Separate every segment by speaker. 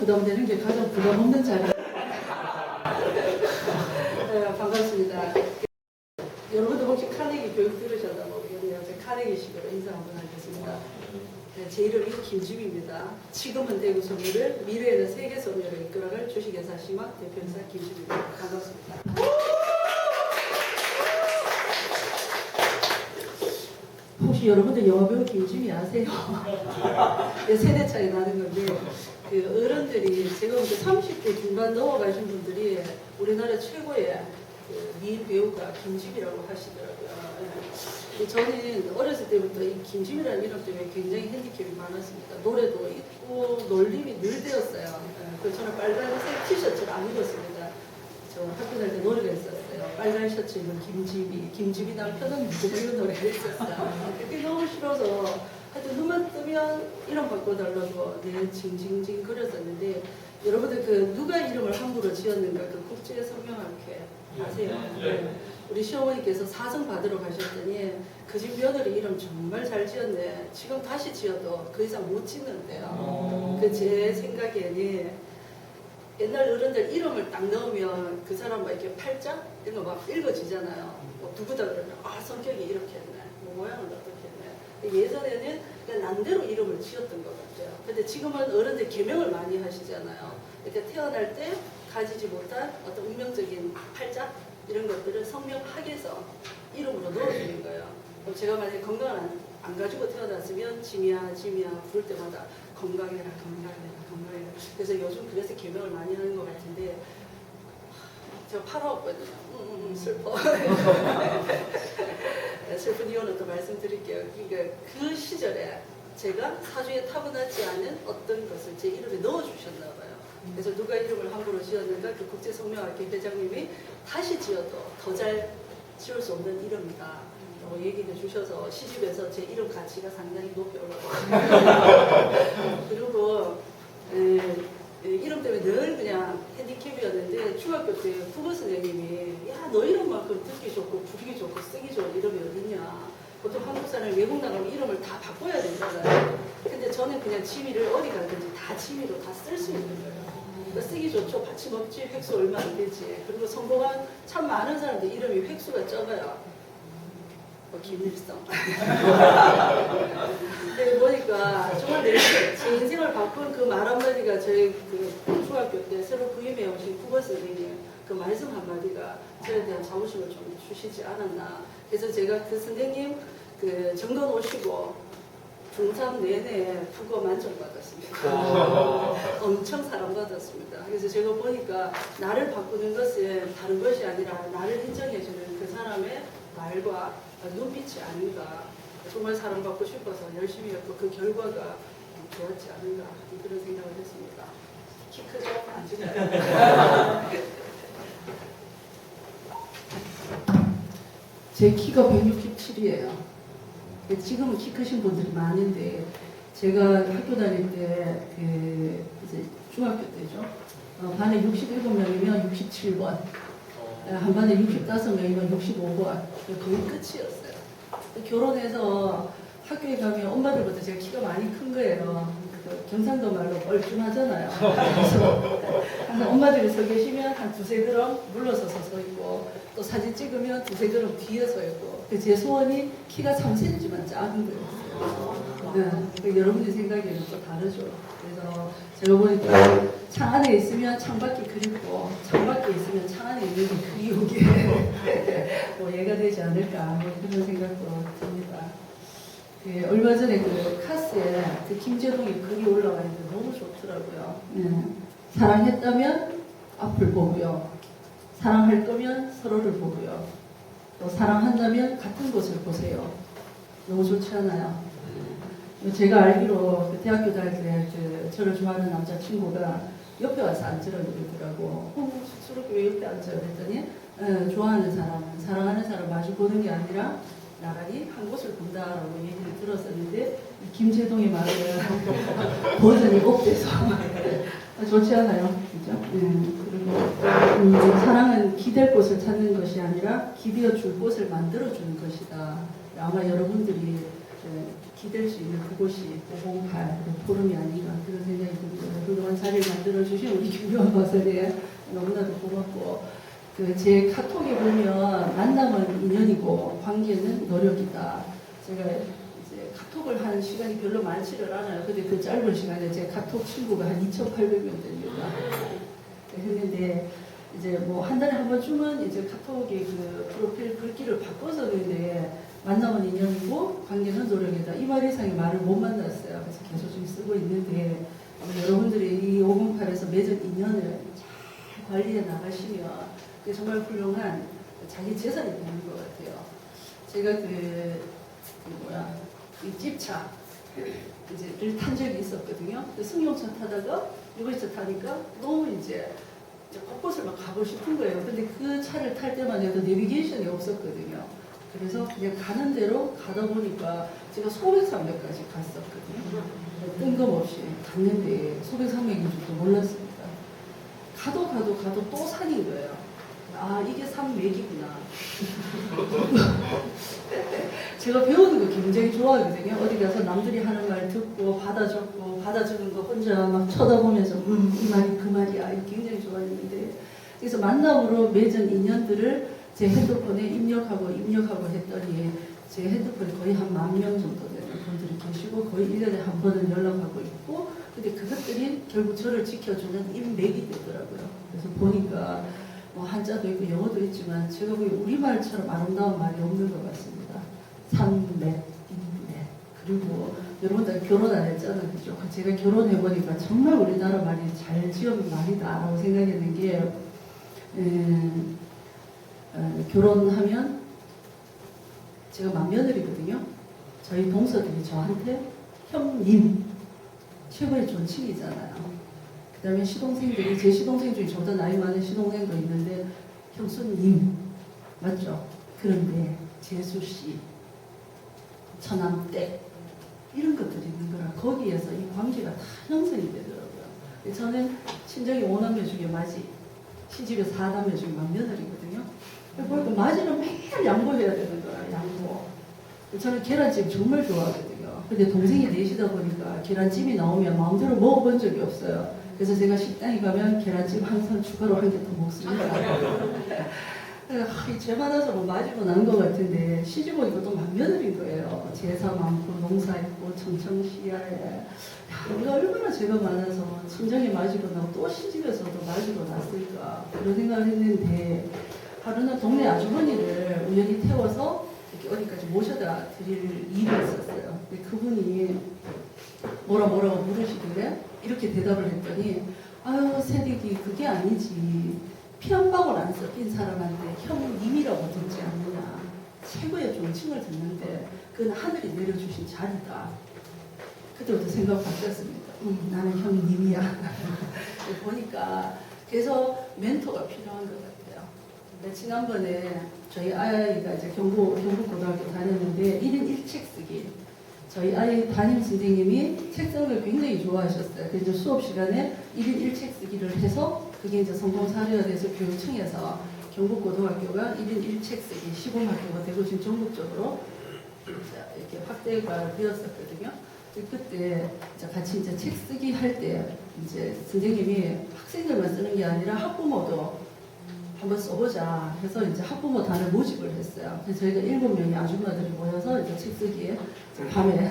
Speaker 1: 부담되는 게 가장 부담 없는 자리. 네, 반갑습니다. 여러분도 혹시 카네기 교육 들으셨나 모르겠네요. 제가 카네기식으로 인사 한번 하겠습니다. 네, 제 이름이 김주미입니다. 지금은 대구 소미를, 미래에는 세계 소미를 이끌어갈 주식회사 시막 대표이사 김주미입니다. 반갑습니다. 혹시 여러분들 영화배우 김주미 아세요? 네, 세대 차이 나는 건데 그 어른들이 제가 볼 때 30대 중반 넘어가신 분들이 우리나라 최고의 그 미인 배우가 김주미라고 하시더라고요. 네. 저는 어렸을 때부터 이 김주미라는 이름 때문에 굉장히 핸디캡이 많았습니다. 노래도 있고 놀림이 늘 되었어요. 네. 저는 빨간색 티셔츠를 안 입었습니다. 저 학교 다닐 때 노래가 있었어요. 빨간 셔츠 입은 김주미 남편은 누구 이런 노래가 있었어요. 그게 너무 싫어서 하여튼 눈만 뜨면 이름 바꿔달라고 네, 징징징 거렸었는데 여러분들 그 누가 이름을 함부로 지었는가 그 국제 성명학회 아세요? 네. 우리 시어머니께서 사성 받으러 가셨더니 그 집 며느리 이름 정말 잘 지었네. 지금 다시 지어도 그 이상 못 짓는데요. 그 제 생각에는 옛날 어른들 이름을 딱 넣으면 그 사람 막 이렇게 팔자 이런 거 막 읽어지잖아요. 뭐 누구다 그러면 아 성격이 이렇게 했네. 뭐 모양은 어떻게 했네. 예전에는 그냥 난대로 이름을 지었던 것 같아요. 근데 지금은 어른들 개명을 많이 하시잖아요. 이렇게 태어날 때 가지지 못한 어떤 운명적인 팔자 이런 것들을 성명학에서 이름으로 넣어주는 거예요. 그럼 제가 만약에 건강을 안 가지고 태어났으면 지미야 부를 때마다 건강해라. 그래서 요즘 그래서 개명을 많이 하는 것 같은데 제가 팔아왔거든요. 슬퍼. 슬픈 이유는 또 말씀드릴게요. 그러니까 그 시절에 제가 사주에 타고나지 않은 어떤 것을 제 이름에 넣어주셨나 봐요. 그래서 누가 이름을 함부로 지었는가 그 국제성명학회 회장님이 다시 지어도 더 잘 지을 수 없는 이름이다. 얘기해 주셔서 시집에서 제 이름 가치가 상당히 높이 올라갔어요. 그리고 이름 때문에 늘 그냥 핸디캡이었는데 중학교 때 국어 선생님이 야 너 이름만큼 듣기 좋고 부르기 좋고 쓰기 좋은 이름이 어딨냐. 보통 한국 사람이 외국 나가면 이름을 다 바꿔야 되잖아요. 근데 저는 그냥 지미를 어디 가든지 다 지미로 다 쓸 수 있는 거예요. 그러니까 쓰기 좋죠. 받침 없지. 획수 얼마 안 되지. 그리고 성공한 참 많은 사람들 이름이 획수가 적어요. 김일성. 근데 보니까 정말 제 인생을 바꾼 그 말 한마디가 저희 그 중학교 때 새로 부임해 오신 국어 선생님 그 말씀 한마디가 저에 대한 자부심을 좀 주시지 않았나. 그래서 제가 그 선생님 그 정돈 오시고 중3 내내 국어 만점 받았습니다. 엄청 사랑받았습니다. 그래서 제가 보니까 나를 바꾸는 것은 다른 것이 아니라 나를 인정해주는 그 사람의 말과 눈빛이 아닌가. 정말 사랑받고 싶어서 열심히 했고 그 결과가 좋았지 않은가 그런 생각을 했습니다. 키 크죠? 안 크나요? 제 키가 167이에요. 지금은 키 크신 분들이 많은데 제가 학교 다닐 때 그 이제 중학교 때죠. 반에 67명이면 67번. 한 반에 65명이면 65번. 거의 끝이었어요. 결혼해서 학교에 가면 엄마들보다 제가 키가 많이 큰 거예요. 경상도 말로 뻘쭘하잖아요. 그래서 항상 엄마들이 서 계시면 한 두세 걸음 물러서서 서 있고 또 사진 찍으면 두세 걸음 뒤에 서 있고 제 소원이 키가 3cm만 작은 거였어요. 네. 여러분의 생각에는 또 다르죠. 그래서 제가 보니까 창 안에 있으면 창밖이 그립고 창밖에 있으면 창 안에 있는 게 그리운 게 뭐 얘가 되지 않을까 뭐 그런 생각도 듭니다. 얼마 전에 그 카스에 그 김재동이 글이 올라와 있는데 너무 좋더라고요. 사랑했다면 앞을 보고요. 사랑할 거면 서로를 보고요. 또 사랑한다면 같은 곳을 보세요. 너무 좋지 않아요? 제가 알기로 그 대학교 다닐 때 저를 좋아하는 남자친구가 옆에 와서 앉으라고 그러더라고. 쑥스럽게 왜 옆에 앉아요? 그랬더니 좋아하는 사람은 사랑하는 사람 마주 보는 게 아니라 나란히 한 곳을 본다라고 얘기를 들었었는데 김재동의 말을 버전이 업돼서 좋지 않아요? 그죠? 그리고 사랑은 기댈 곳을 찾는 것이 아니라 기대어 줄 곳을 만들어 주는 것이다. 아마 여러분들이 기댈 수 있는 그곳이 508 포럼이 아닌가 그런 생각이 듭니다. 그동안 자리를 만들어주신 우리 김유한 박사님 너무나도 고맙고 제 카톡에 보면 만남은 인연이고 관계는 노력이다. 제가 이제 카톡을 한 시간이 별로 많지를 않아요. 근데 그 짧은 시간에 제 카톡 친구가 한 2,800명 됩니다. 했는데 이제 뭐 한 달에 한 번쯤은 이제 카톡에 그 프로필 글귀를 바꿔서 그런데 만남은 인연이고 관계는 노력이다. 이 말 이상의 말을 못 만났어요. 그래서 계속 좀 쓰고 있는데 여러분들이 이 508에서 맺은 인연을 잘 관리해 나가시면 그게 정말 훌륭한 자기 재산이 되는 것 같아요. 제가 이 집차 이제를 탄 적이 있었거든요. 승용차 타다가 유모차 타니까 너무 이제 곳곳을 막 가고 싶은 거예요. 근데 그 차를 탈 때만 해도 내비게이션이 없었거든요. 그래서 그냥 가는 대로 가다 보니까 제가 소백산맥까지 갔었거든요. 뜬금없이 갔는데 소백산맥인 줄도 몰랐습니다. 가도 또 산인 거예요. 아, 이게 산맥이구나. 제가 배우는 거 굉장히 좋아하거든요. 어디 가서 남들이 하는 말 듣고 받아주는 거 혼자 막 쳐다보면서 이 말이 그 말이야. 이거 굉장히 좋아했는데 그래서 만남으로 맺은 인연들을 제 핸드폰에 입력하고 했더니 제 핸드폰에 거의 한 10,000명 정도 되는 분들이 계시고 거의 1년에 한 번은 연락하고 있고 근데 그것들이 결국 저를 지켜주는 인맥이 되더라고요. 그래서 보니까 뭐 한자도 있고 영어도 있지만 제가 보기에 우리말처럼 아름다운 말이 없는 것 같습니다. 산맥, 인맥. 그리고 여러분들 결혼 안 했잖아요. 그죠? 제가 결혼해보니까 정말 우리나라 말이 잘 지은 말이다라고 생각했는 게 결혼하면 제가 맏며느리거든요. 저희 동서들이 저한테 형님 최고의 존칭이잖아요. 그 다음에 시동생들이 제 시동생 중에 저보다 나이 많은 시동생도 있는데 형수님 맞죠? 그런데 재수씨 처남댁 이런 것들이 있는 거라 거기에서 이 관계가 다 형성이 되더라고요. 저는 친정이 5남매 중에 맞이 시집에 4남매 중에 맏며느리거든요. 그러니까 맞이는 매일 양보해야 되는 거야. 양보. 저는 계란찜 정말 좋아하거든요. 근데 동생이 넷이다 보니까 계란찜이 나오면 마음대로 먹어본 적이 없어요. 그래서 제가 식당에 가면 계란찜 항상 추가로 한 개 더 먹습니다. 죄 많아서 뭐 맞이고 난 것 같은데 시집 오니까 또 맏며느리인 거예요. 제사 많고 농사 있고 청청시야에 우리가 얼마나 죄가 많아서 친정에 맞이고 나고 또 시집에서도 맞이고 났을까 그런 생각을 했는데 하루는 동네 아주머니를 우연히 태워서 이렇게 어디까지 모셔다 드릴 일이 있었어요. 근데 그분이 뭐라고 물으시길래 이렇게 대답을 했더니 아유 새댁이 그게 아니지 피 한 방울 안 섞인 사람한테 형님이라고 듣지 않느냐 최고의 존칭을 듣는데 그건 하늘이 내려주신 자리다. 그때부터 생각 바뀌었습니다. 나는 형님이야. 보니까 그래서 멘토가 필요한 것 같아요. 근데 지난번에 저희 아이가 이제 경북고등학교 다녔는데 1인 1책 쓰기 저희 아이 담임 선생님이 책 쓰는 걸 굉장히 좋아하셨어요. 그래서 수업 시간에 1인 1책 쓰기를 해서 그게 이제 성공 사례가 돼서 교육청에서 경북고등학교가 1인 1책 쓰기 시범학교가 되고 지금 전국적으로 이렇게 확대가 되었었거든요. 그때 같이 이제 책 쓰기 할 때 이제 선생님이 학생들만 쓰는 게 아니라 학부모도 한번 써보자 해서 이제 학부모 단을 모집을 했어요. 그래서 저희가 7명의 아줌마들이 모여서 이제 책 쓰기에 밤에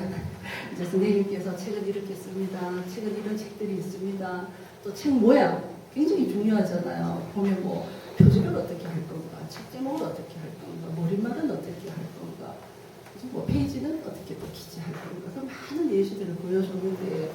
Speaker 1: 이제 선생님께서 책은 이렇게 씁니다. 책은 이런 책들이 있습니다. 또 책 모양 굉장히 중요하잖아요. 보면 뭐 표지를 어떻게 할 건가, 책 제목을 어떻게 할 건가, 머릿말은 어떻게 할 건가, 뭐 페이지는 어떻게 또 기재할 건가. 그 많은 예시들을 보여줬는데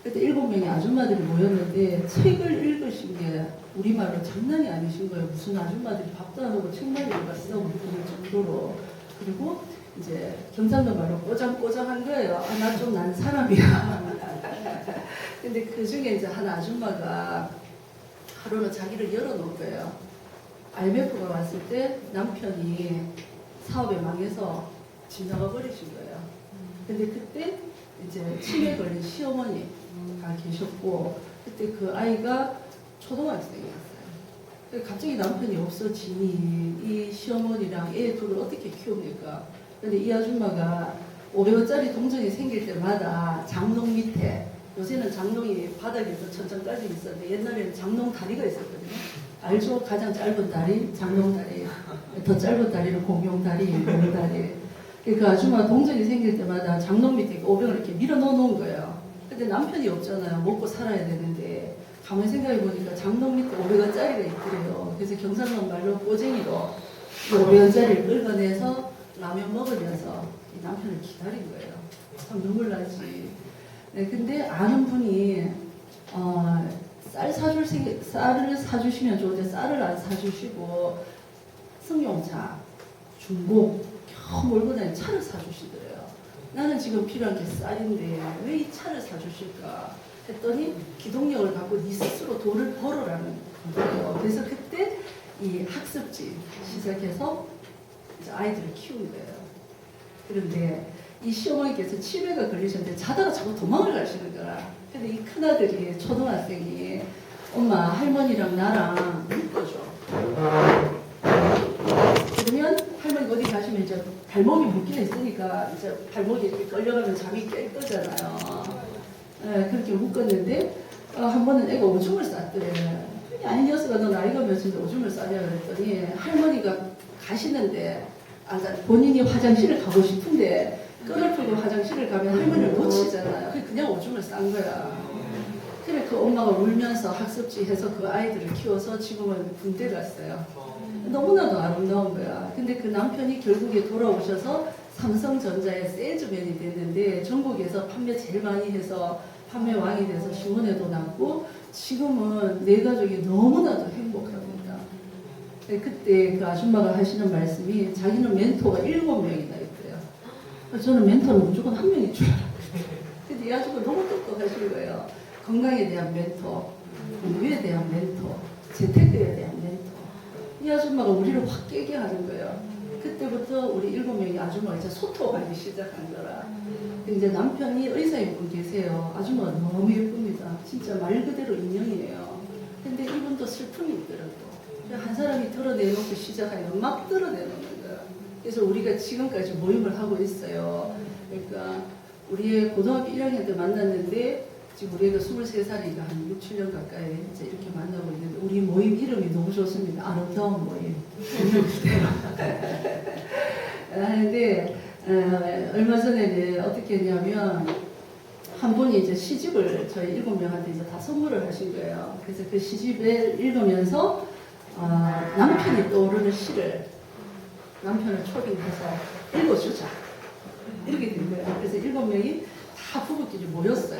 Speaker 1: 그때 7명의 아줌마들이 모였는데 책을 읽으신 게 우리말로 장난이 아니신 거예요. 무슨 아줌마들이 밥도 안 하고 책만 읽었어 그럴 정도로. 그리고 이제 경상도 말로 꼬장꼬장한 거예요. 아, 나 좀 난 사람이야. 근데 그 중에 이제 한 아줌마가 하루는 자기를 열어놓은 거예요. IMF가 왔을 때 남편이 사업에 망해서 집 나가버리신 거예요. 근데 그때 이제 치매 걸린 시어머니가 계셨고 그때 그 아이가 초등학생이었어요. 갑자기 남편이 없어지니 이 시어머니랑 애 둘을 어떻게 키웁니까? 근데 이 아줌마가 500원짜리 동전이 생길 때마다 장롱 밑에, 요새는 장롱이 바닥에서 천장까지 있었는데 옛날에는 장롱 다리가 있었거든요. 알죠? 가장 짧은 다리, 장롱 다리. 더 짧은 다리는 공룡 다리, 용 다리. 그 아줌마 동전이 생길 때마다 장롱 밑에 500을 이렇게 밀어 넣어 놓은 거예요. 근데 남편이 없잖아요. 먹고 살아야 되는데. 가만히 생각해 보니까 장롱 밑에 500원짜리가 있더래요. 그래서 경상도 말로 꼬쟁이로 500원짜리를 긁어내서 라면 먹으면서 이 남편을 기다린 거예요. 참 눈물 나지. 네, 근데 아는 분이 쌀을 사주시면 좋은데 쌀을 안 사주시고 승용차, 중고 겨우 몰고 다니는 차를 사주시더래요. 나는 지금 필요한 게 쌀인데 왜 이 차를 사주실까 했더니 기동력을 갖고 네 스스로 돈을 벌어라는 거예요. 그래서 그때 이 학습지 시작해서 이제 아이들을 키운 거예요. 그런데 이 시어머니께서 치매가 걸리셨는데 자다가 자꾸 도망을 가시는 거라. 근데 이 큰아들이 초등학생이 엄마 할머니랑 나랑 묶어줘. 그러면 할머니 어디 가시면 이제 발목이 묶여 있으니까 이제 발목이 이렇게 끌려가면 잠이 깰 거잖아요. 네, 그렇게 묶었는데 한 번은 애가 오줌을 쌌더래. 아니 녀석아 너 나이가 몇인데 오줌을 싸냐 그랬더니 할머니가 가시는데 본인이 화장실을 가고 싶은데 끈을 풀고 화장실을 가면 할머니를 놓치잖아요. 그냥 오줌을 싼 거야. 그래 그 엄마가 울면서 학습지 해서 그 아이들을 키워서 지금은 군대 갔어요. 너무나도 아름다운 거야. 근데 그 남편이 결국에 돌아오셔서 삼성전자의 세일즈맨이 됐는데 전국에서 판매 제일 많이 해서 판매 왕이 돼서 신문에도 났고 지금은 내 가족이 너무나도 행복합니다. 그때 그 아줌마가 하시는 말씀이 자기는 멘토가 7명이나 있대요. 저는 멘토는 무조건 한 명인 줄 알았어요. 근데 이 아줌마 너무 똑똑하신 거예요. 건강에 대한 멘토, 공부에 대한 멘토, 재테크에 대한 멘토. 이 아줌마가 우리를 확 깨게 하는 거예요. 그때부터 우리 7명의 아줌마가 이제 소통하기 시작한 거라. 이제 남편이 의사인 계세요. 아줌마가 너무 예쁩니다. 진짜 말 그대로 인형이에요. 근데 이분도 슬픔이 있더라고. 한 사람이 드러내놓고 시작하니까 막 드러내놓는 거야. 그래서 우리가 지금까지 모임을 하고 있어요. 그러니까 우리 고등학교 1학년 때 만났는데 지금 우리가 23살이니까 한 6, 7년 가까이 이제 이렇게 만나고 있는데 우리 모임 이름이 너무 좋습니다. 아름다운 모임. 하는데 얼마 전에 어떻게 했냐면 한 분이 이제 시집을 저희 7명한테 이제 다 선물을 하신 거예요. 그래서 그 시집을 읽으면서 남편이 떠오르는 시를 남편을 초빙해서 읽어주자 이렇게 된 거예요. 그래서 7명이 다 부부끼리 모였어요.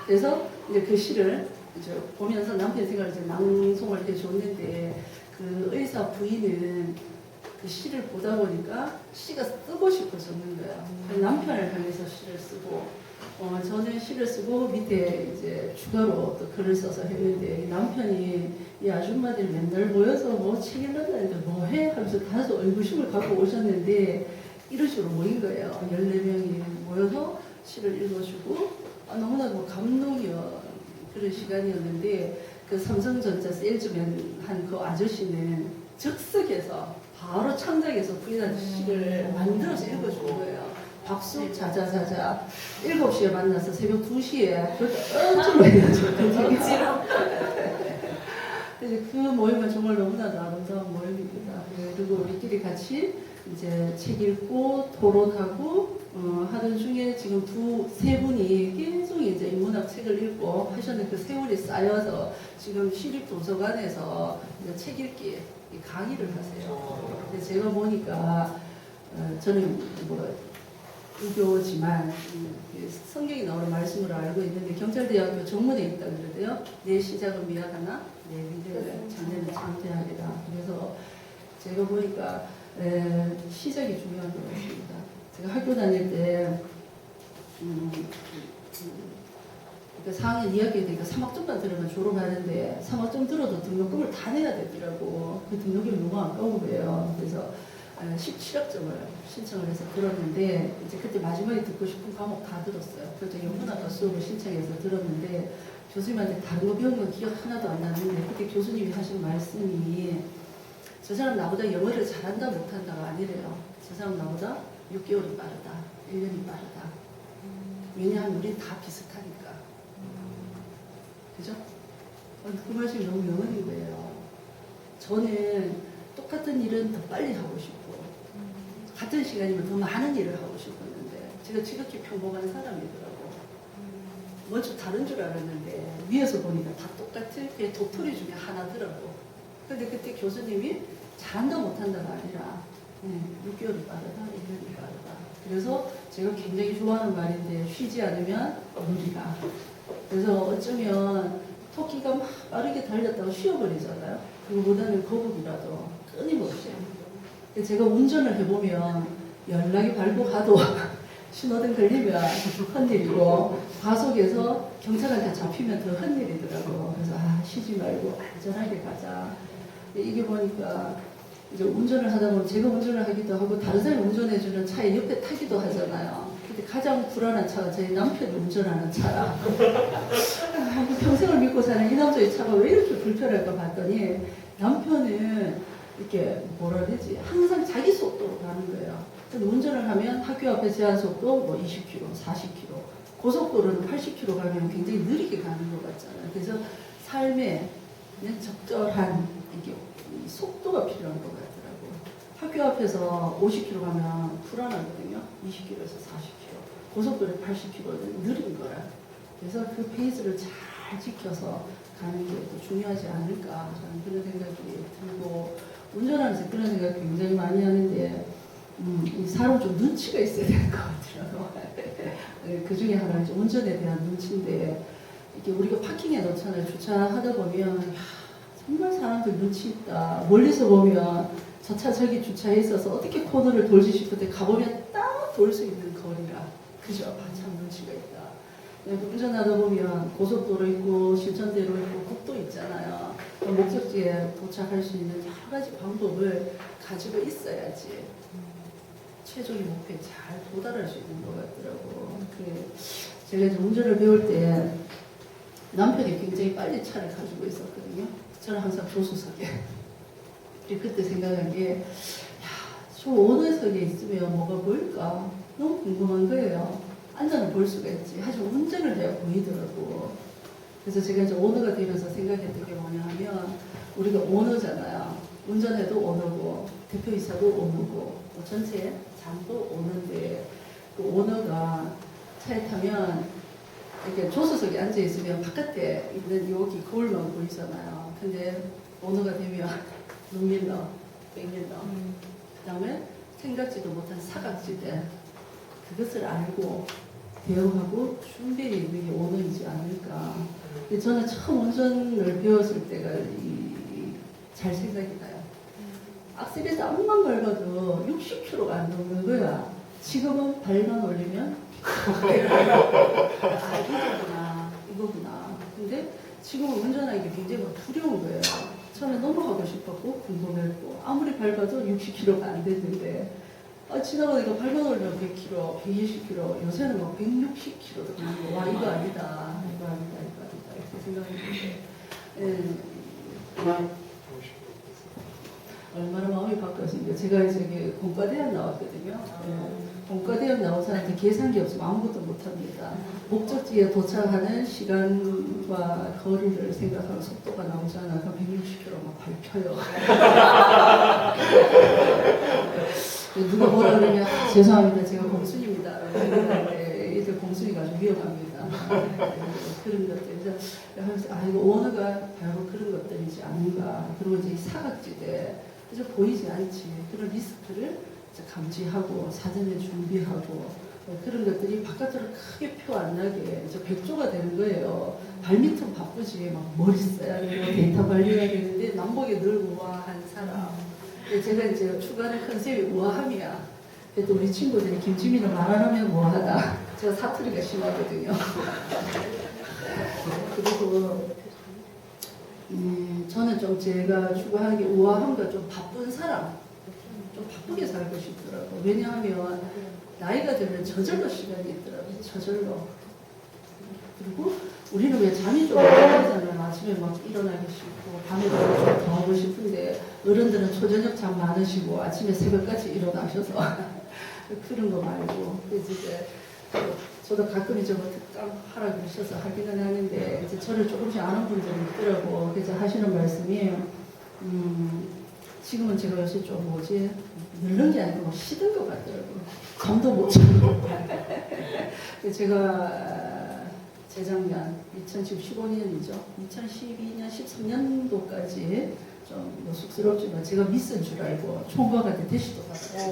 Speaker 1: 그래서 이제 그 시를 이제 보면서 남편 생각을 이제 낭송을 해줬는데 그 의사 부인은 그 시를 보다 보니까 시가 쓰고 싶어졌는 거예요. 남편을 향해서 시를 쓰고 저는 시를 쓰고 밑에 이제 추가로 또 글을 써서 했는데 남편이 이 아줌마들이 맨날 모여서 뭐 책 읽는다는데 뭐해? 하면서 다소 의구심을 갖고 오셨는데 이런 식으로 모인 거예요. 14명이 모여서 시를 읽어주고 너무나도 감동이요. 그런 시간이었는데 그 삼성전자 세일즈맨 한 그 아저씨는 즉석에서 바로 창작해서 부인한 시를 만들어서 읽어준 거예요. 박수 자자자자 7시에 만나서 새벽 2시에 엄청 해가지고 그 모임은 정말 너무나도 아름다운 모임입니다. 그리고 우리끼리 같이 이제 책 읽고 토론하고 하던 중에 지금 세 분이 계속 이제 인문학 책을 읽고 하셨는데 그 세월이 쌓여서 지금 시립도서관에서 이제 책 읽기 강의를 하세요. 근데 제가 보니까 저는 뭐 유교지만 성경이 나오는 말씀으로 알고 있는데 경찰대학교 정문에 있다 그러대요. 내 시작은 미약하나 내 미래를 장래는 창대하리라. 그래서 제가 보니까 시작이 중요한 것 같습니다. 제가 학교 다닐 때 그러니까 4학년 2학기 되니까 3학점만 들으면 졸업하는데 3학점 들어도 등록금을 다 내야 되더라고. 그 등록금이 너무 아까운 거예요. 그래서 17학점을 신청을 해서 들었는데 이제 그때 마지막에 듣고 싶은 과목 다 들었어요. 그래서 영문학과 수업을 신청해서 들었는데 교수님한테 다른 거 배운 건 기억 하나도 안 나는데 그때 교수님이 하신 말씀이 저 사람 나보다 영어를 잘한다 못한다가 아니래요. 저 사람 나보다 6개월이 빠르다. 1년이 빠르다. 왜냐하면 우리 다 비슷하니까. 그죠? 그 말씀이 너무 명언인 거예요. 저는 똑같은 일은 더 빨리 하고 싶고, 같은 시간이면 더 많은 일을 하고 싶었는데, 제가 지극히 평범한 사람이더라고. 먼저 다른 줄 알았는데, 위에서 보니까 다 똑같은 그게 도토리 중에 하나더라고. 근데 그때 교수님이 잘한다 못한다가 아니라, 6개월이 빠르다, 1년이 빠르다. 그래서 제가 굉장히 좋아하는 말인데, 쉬지 않으면 무리다. 그래서 어쩌면 토끼가 막 빠르게 달렸다고 쉬어버리잖아요. 그거보다는 거북이라도 끊임없이. 제가 운전을 해보면 연락이 밟고 가도 신호등 걸리면 헛일이고, 과속에서 경찰한테 잡히면 더 헛일이더라고. 그래서 쉬지 말고 안전하게 가자. 이게 보니까 이제 운전을 하다 보면 제가 운전을 하기도 하고 다른 사람이 운전해주는 차에 옆에 타기도 하잖아요. 근데 가장 불안한 차가 저희 남편이 운전하는 차라. 평생을 믿고 사는 이 남자의 차가 왜 이렇게 불편할까 봤더니 남편은 이렇게 뭐라 그러지? 항상 자기 속도로 가는 거예요. 근데 운전을 하면 학교 앞에 제한 속도 뭐 20km, 40km, 고속도로는 80km 가면 굉장히 느리게 가는 것 같잖아요. 그래서 삶에 적절한 이게 속도가 필요한 것 같더라고요. 학교 앞에서 50km 가면 불안하거든요. 20km에서 40km. 고속도로 80km는 느린 거라. 그래서 그 페이스를 잘 지켜서 가는 게 또 중요하지 않을까 저는 그런 생각이 들고, 운전하면서 그런 생각 굉장히 많이 하는데 이 사람 좀 눈치가 있어야 되는 것 같아요. 그 중에 하나는 운전에 대한 눈치인데, 이게 우리가 파킹에 놓잖아요. 주차하다 보면 정말 사람들 눈치 있다. 멀리서 보면 저 차 저기 주차해 있어서 어떻게 코너를 돌지 싶을 때 가보면 딱 돌 수 있는 거리라. 그죠? 참 눈치가 있다. 운전하다 보면 고속도로 있고 신천대로 있고 국도 있잖아요. 목적지에 도착할 수 있는 여러 가지 방법을 가지고 있어야지 최종의 목표에 잘 도달할 수 있는 것 같더라고. 제가 이제 운전을 배울 때 남편이 굉장히 빨리 차를 가지고 있었거든요. 저는 항상 조수석에. 그때 생각한 게, 저 오너석에 있으면 뭐가 보일까? 너무 궁금한 거예요. 앉아는 볼 수가 있지. 하지만 운전을 해야 보이더라고. 그래서 제가 이제 오너가 되면서 생각했던 게 뭐냐 하면, 우리가 오너잖아요. 운전해도 오너고, 대표이사도 오너고, 또 전체 장도 오너인데, 그 오너가 차에 타면, 이렇게 조수석에 앉아있으면 바깥에 있는 여기 거울만 보이잖아요. 근데 오너가 되면 눈밀러, 백밀러, 그 다음에 생각지도 못한 사각지대, 그것을 알고 대응하고 준비해 있는 게 오너이지 않을까. 근데 저는 처음 운전을 배웠을 때가 잘 생각이 나요. 악셀에서 암만 밟아도 60km가 안 넘는 거야. 지금은 발만 올리면 이거구나. 근데 지금은 운전하기 굉장히 두려운 거예요. 처음에 너무 하고 싶었고 궁금했고, 아무리 밟아도 60km가 안 됐는데 지나가니까 발만 올리면 100km, 120km, 요새는 막 160km도 가는 거. 와, 이거 아니다. 이거 아니다. 이렇게 생각했는데, 얼마나 마음이 바뀌었습니까? 제가 이제 공과대학 나왔거든요. 공과대학 나온 사람한테 계산기 없으면 아무것도 못합니다. 목적지에 도착하는 시간과 거리를 생각하면 속도가 나오잖아. 그럼 160km 막 밟혀요. 누가 뭐라 그러면 죄송합니다. 제가 공순입니다. 이제 공순이가 아주 위험합니다. 그런 것들. 그래서 이거 오너가 바로 그런 것들이지 않은가. 그리고 이제 사각지대. 그래서 보이지 않지. 그런 리스크를 감지하고 사전에 준비하고 그런 것들이 바깥으로 크게 표 안 나게 백조가 되는 거예요. 발밑은 바쁘지 막 머리 써야 되고 데이터 관리해야 되는데 남북에 늘 우아한 사람. 제가 이제 추가하는 컨셉이 우아함이야. 그래도 우리 친구들이 김지민은 말 안 하면 우아하다. 제가 사투리가 심하거든요. 그리고 저는 좀 제가 추구하는 게 우아함과 좀 바쁜 사람, 좀 바쁘게 살고 싶더라고요. 왜냐하면 나이가 들면 저절로 시간이 있더라고요. 저절로. 그리고 우리는 왜 잠이 좀 오잖아요. 아침에 막 일어나기 싫고 밤에도 좀 더 하고 싶은데 어른들은 초저녁 잠 많으시고 아침에 새벽까지 일어나셔서 그런 거 말고 이제 저도 가끔 이제 뭐 특강 하라 그러셔서 하기는 하는데 이제 저를 조금씩 아는 분들이 있더라고. 그래서 하시는 말씀이 지금은 제가 요새 좀 뭐지 늙는 게 아니고 시든 것 같더라고요. 잠도 못 자고. 제가 재작년 2015년이죠. 2012년 13년도까지 좀 뭐 쑥스럽지만 제가 미스인 줄 알고 총각한테 대시도 받았어요.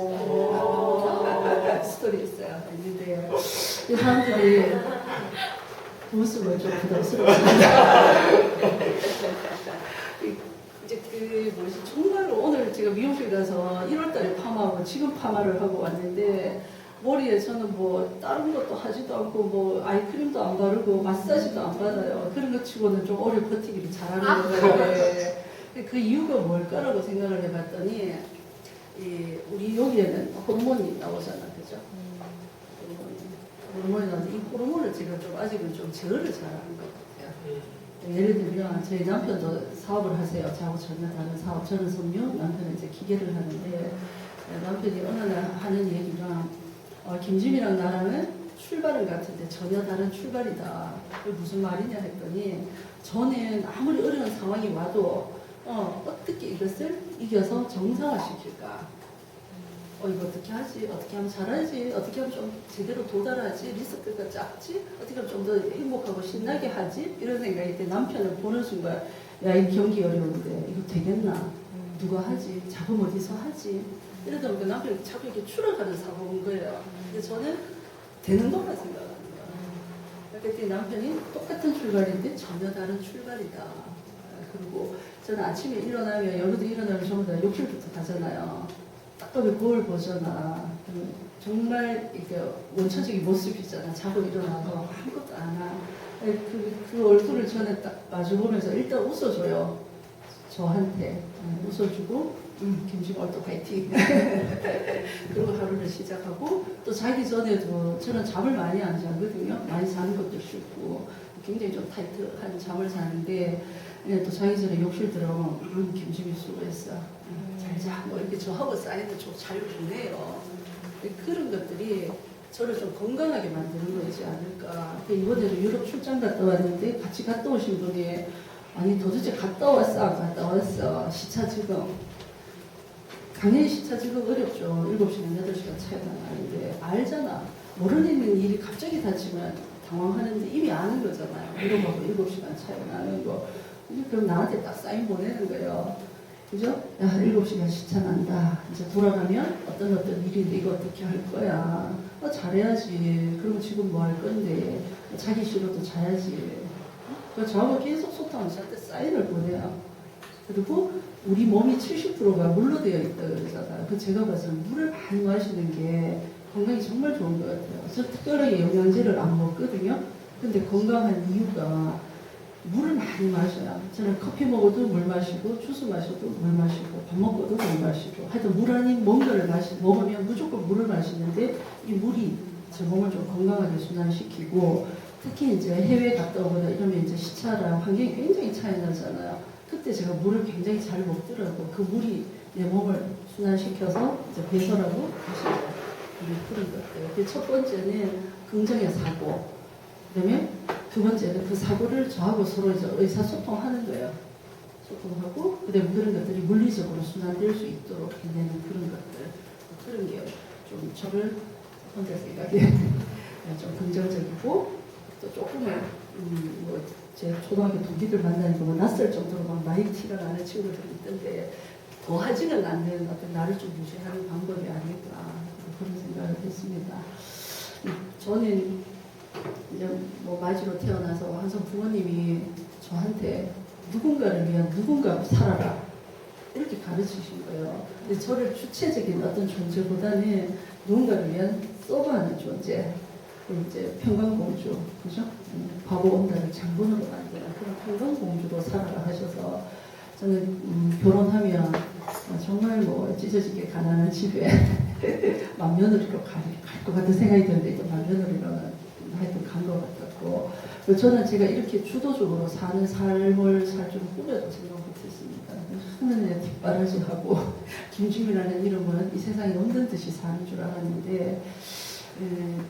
Speaker 1: 스토리 있어요. 있는데 이 사람들이 웃음을 좀 부담스럽습니다. 이제 그 뭐지 정말로 오늘 제가 미용실 가서 1월달에 파마하고 지금 파마를 하고 왔는데 머리에 저는 뭐 다른 것도 하지도 않고 뭐 아이크림도 안 바르고 마사지도 안 받아요. 그런 것 치고는 좀 오래 버티기를 잘하는 거예요. 그 이유가 뭘까라고 생각을 해봤더니 우리 여기에는 호르몬이 나오잖아, 그죠? 호르몬이 나오는데 이 호르몬을 제가 좀 아직은 좀 제어를 잘하는 것 같아요. 예를 들면 저희 남편도 사업을 하세요. 저하고 전혀 다른 사업. 저는 섬유, 남편은 이제 기계를 하는데 남편이 어느 날 하는 얘기가 김지미랑 나랑은 출발은 같은데 전혀 다른 출발이다. 그게 무슨 말이냐 했더니 저는 아무리 어려운 상황이 와도 어떻게 이것을 이겨서 정상화시킬까? 이거 어떻게 하지? 어떻게 하면 잘하지? 어떻게 하면 좀 제대로 도달하지? 리스크가 작지? 어떻게 하면 좀 더 행복하고 신나게 하지? 이런 생각이 때 남편을 보는 순간 야, 이 경기 어려운데 이거 되겠나? 누가 하지? 작업 어디서 하지? 이러다 보니까 남편이 자꾸 이렇게 추락하는 사고가 온 거예요. 근데 저는 되는 것만 생각하는 거예요. 그때 남편이 똑같은 출발인데 전혀 다른 출발이다. 그리고 저는 아침에 일어나면 여기도 일어나면 전부 다 욕실부터 가잖아요. 딱하게 거울 보잖아. 정말 이게 원초적인 모습이잖아. 자고 일어나서 아무것도 안 하. 그 얼굴을 저는 딱 마주보면서 일단 웃어줘요. 저한테 웃어주고 김지미 얼또 파이팅. 그리고 하루를 시작하고 또 자기 전에도 저는 잠을 많이 안 자거든요. 많이 자는 것도 싫고 굉장히 좀 타이트한 잠을 자는데 또 자기 전에 욕실 들어오면 김지미 수고했어. 잘 자. 뭐 이렇게 저하고 사이는 좀 잘 보내요. 그런 것들이 저를 좀 건강하게 만드는 거지 않을까. 이번에도 유럽 출장 갔다 왔는데 같이 갔다 오신 분이 아니 도대체 갔다 왔어 안 갔다 왔어 시차 지금 당연히 시차 지금 어렵죠. 7시간 8시간 차이가 나는데 알잖아. 모르는 일이 갑자기 닥치면 당황하는데 이미 아는 거잖아요. 유럽하고 7시간 차이가 나는 거. 그럼 나한테 딱 사인 보내는 거예요. 그죠? 야, 7시간 시차 난다. 이제 돌아가면 어떤 일인데 이거 어떻게 할 거야. 잘해야지. 그리고 지금 뭐 할 건데. 자기 싫어도 자야지. 저하고 계속 소통하면서 저한테 사인을 보내요. 그리고 우리 몸이 70%가 물로 되어 있다 그러잖아요. 그 제가 봐서 물을 많이 마시는 게 건강이 정말 좋은 것 같아요. 저 특별하게 영양제를 안 먹거든요. 근데 건강한 이유가 물을 많이 마셔요. 저는 커피 먹어도 물 마시고 주스 마셔도 물 마시고 밥 먹어도 물 마시고 하여튼 물 아닌 뭔가를 먹으면 무조건 물을 마시는데 이 물이 제 몸을 좀 건강하게 순환시키고 특히 이제 해외 갔다 오거나 이러면 이제 시차랑 환경이 굉장히 차이 나잖아요. 그때 제가 물을 굉장히 잘 먹더라고. 그 물이 내 몸을 순환시켜서 이제 배설하고 다시 그런 것들. 첫 번째는 긍정의 사고. 그다음에 두 번째는 그 사고를 저하고 서로 이제 의사소통하는 거예요. 소통하고 그다음에 그런 것들이 물리적으로 순환될 수 있도록 해내는 그런 것들. 그런 게 좀 저를 혼자 생각에 좀 긍정적이고 또 조금은 제 초등학교 동기들 만나니까 뭐 낯설 정도로 막 많이 티가 나는 친구들이 있던데 더 하지는 않는 어떤 나를 좀 유지하는 방법이 아닐까 그런 생각을 했습니다. 저는 이제 뭐 마지로 태어나서 항상 부모님이 저한테 누군가를 위한 누군가 살아라 이렇게 가르치신 거예요. 근데 저를 주체적인 어떤 존재보다는 누군가를 위한 서브하는 존재. 이제 평강공주, 그죠? 바보 온다를 장본으로 만드는 그런 평강공주로 살아라 하셔서 저는 결혼하면 정말 뭐 찢어지게 가난한 집에 맏며느리로 갈 것 같은 생각이 드는데 또 맏며느리로는 하여튼 간 것 같았고, 저는 제가 이렇게 주도적으로 사는 삶을 살 줄 꿈에도 생각 못했습니다. 하늘에 뒷바라지하고 김주미라는 이름은 이 세상에 없는 듯이 사는 줄 알았는데,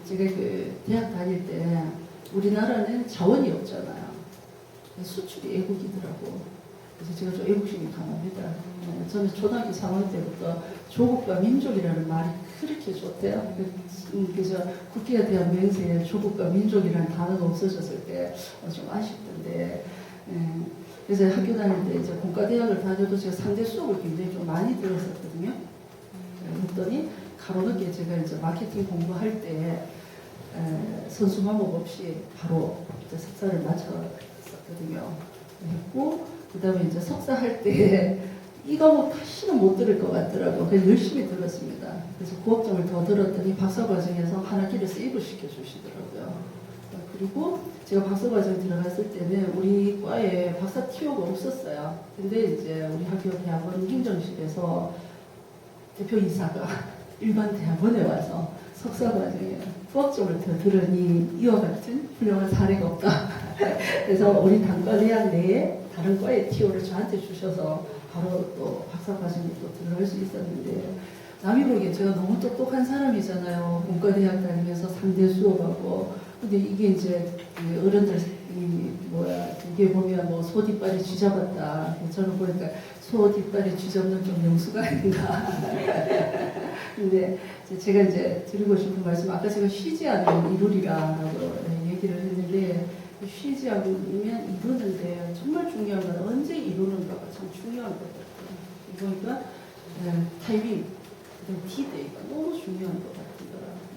Speaker 1: 제가 그 대학 다닐 때 우리나라는 자원이 없잖아요. 수출이 애국이더라고. 그래서 제가 좀 애국심이 강합니다. 저는 초등학교 3학년 때부터 조국과 민족이라는 말이 그렇게 좋대요. 그래서 국기가 대한 맹세에 조국과 민족이라는 단어가 없어졌을 때 좀 아쉽던데, 그래서 학교 다닐 때 이제 공과대학을 다녀도 제가 상대 수업을 굉장히 좀 많이 들었었거든요. 그랬더니 가로늦게 제가 이제 마케팅 공부할 때 선수 과목 없이 바로 석사를 마쳤었거든요. 했고, 그 다음에 이제 석사 할 때 이 과목 다시는 못 들을 것 같더라고요. 그래서 열심히 들었습니다. 그래서 9학점을 더 들었더니 박사 과정에서 한 학기를 세이브 시켜주시더라고요. 그리고 제가 박사 과정 들어갔을 때는 우리 과에 박사 TO가 없었어요. 근데 이제 우리 학교 대학원 행정실에서 대표이사가 일반 대학원에 와서 석사 과정에 9학점을 더 들으니 이와 같은 훌륭한 사례가 없다. 그래서 우리 단과 대학 내에 다른 과의 TO를 저한테 주셔서 바로 또 박사 과정에 또 들어갈 수 있었는데, 남이 보기엔 제가 너무 똑똑한 사람이잖아요. 문과대학 다니면서 3대 수업하고. 근데 이게 이제 어른들 이게 보면 뭐 소 뒷발이 쥐잡았다. 저는 보니까 소 뒷발이 쥐잡는 좀 명수가 아닌가. 근데 제가 이제 드리고 싶은 말씀, 아까 제가 쉬지 않으면 이루리라라고 얘기를 했는데, 쉬지 않으면 이루는데 정말 중요한 건 언제 이루는가가 참 중요한 것 같아요. 그러니까 타이밍, 디데이가 너무 중요한 것 같아요.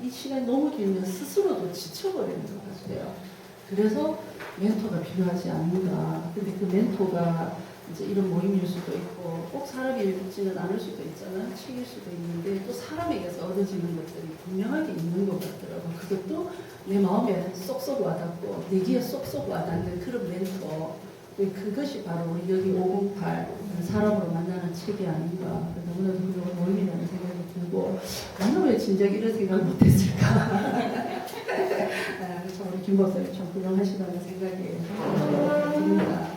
Speaker 1: 이 시간이 너무 길면 스스로도 지쳐버리는 것 같아요. 그래서 멘토가 필요하지 않는가. 근데 그 멘토가 이제 이런 모임일 수도 있고, 꼭 사람이지는 않을 수도 있잖아요. 책일 수도 있는데, 또 사람에게서 얻어지는 것들이 분명하게 있는 것 같더라고요. 그것도 내 마음에 쏙쏙 와닿고, 내 귀에 쏙쏙 와닿는 그런 멘토. 그것이 바로 우리 여기 508 사람으로 만나는 책이 아닌가. 너무나도 훌륭한 모임이라는 생각이 들고, 나는 왜 진작 이런 생각을 못했을까. 참 우리 김 박사님 참 훌륭하시다는 생각이 듭니다.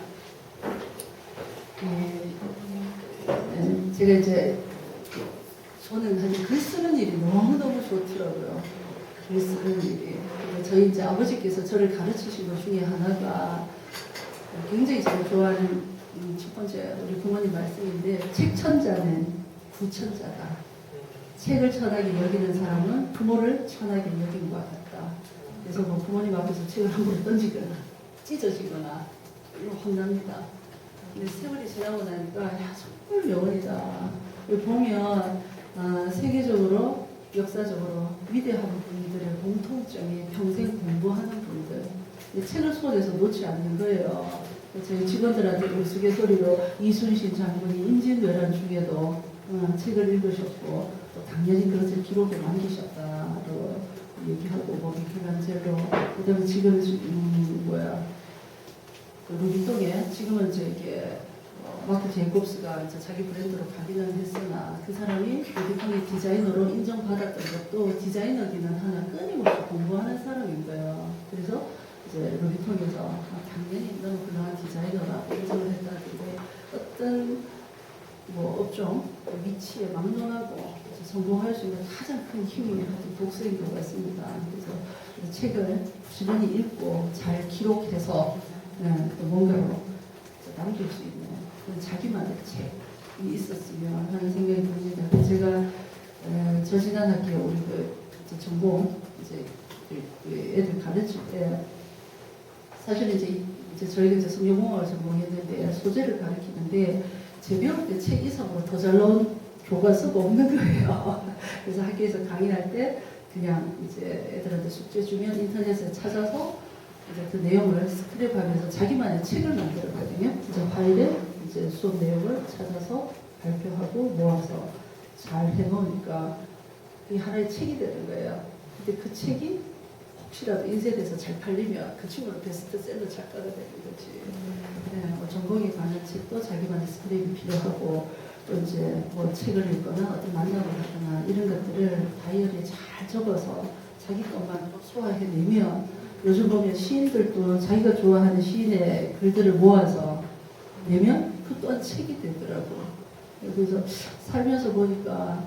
Speaker 1: 제가 이제 저는 사실 글 쓰는 일이 너무너무 좋더라고요. 글 쓰는 일이. 저희 이제 아버지께서 저를 가르치신 것 중에 하나가 굉장히 제가 좋아하는 첫 번째 우리 부모님 말씀인데, 책천자는 구천자다. 책을 천하게 여기는 사람은 부모를 천하게 여긴 것 같다. 그래서 뭐 부모님 앞에서 책을 함부로 던지거나 찢어지거나 혼납니다. 근데 세월이 지나고 나니까 야, 정말 명언이다. 보면 세계적으로 역사적으로 위대한 분들의 공통점이 평생 공부하는 분들. 책을 손에서 놓지 않는 거예요. 저희 직원들한테 우스갯소리로 이순신 장군이 임진왜란 중에도 책을 읽으셨고, 또 당연히 그것을 기록에 남기셨다고 얘기하고, 뭐 미켈란젤로, 그다음에 지금 그 루비통에 지금은 저게 마크 제이콥스가 이제 자기 브랜드로 가기는 했으나, 그 사람이 루비통의 디자이너로 인정받았던 것도 디자이너기는 하나 끊임없이 공부하는 사람인 거예요. 그래서 이제 루비통에서 당연히 너무 훌륭한 디자이너라고 인정을 했다는데, 어떤 뭐 업종 위치에 막론하고 성공할 수 있는 가장 큰 힘이 독서인 것 같습니다. 그래서 책을 부지런히 읽고 잘 기록해서 또 뭔가로 남길 수 있는 그런 자기만의 책이 있었으면 하는 생각이 듭니다. 제가 저 지난 학기에 우리 전공 이제 애들 가르칠 때, 사실 이제 저희가 이제 성경공학을 전공했는데 소재를 가르치는데, 제 배울 때 책 이상으로 더 잘 나온 교과서가 없는 거예요. 그래서 학교에서 강의할 때 그냥 이제 애들한테 숙제 주면 인터넷에 찾아서 이제 그 내용을 스크랩하면서 자기만의 책을 만들었거든요. 이제 파일에 이제 수업 내용을 찾아서 발표하고 모아서 잘 해놓으니까 그게 하나의 책이 되는 거예요. 근데 그 책이 혹시라도 인쇄돼서 잘 팔리면 그 친구는 베스트셀러 작가가 되는 거지. 뭐 전공에 관한 책도 자기만의 스크랩이 필요하고, 또 이제 뭐 책을 읽거나 어떤 만남을 하거나 이런 것들을 다이어리에 잘 적어서 자기 것만 소화해내면 요즘 보면 시인들도 자기가 좋아하는 시인의 글들을 모아서 내면 그 또한 책이 되더라고요. 그래서 살면서 보니까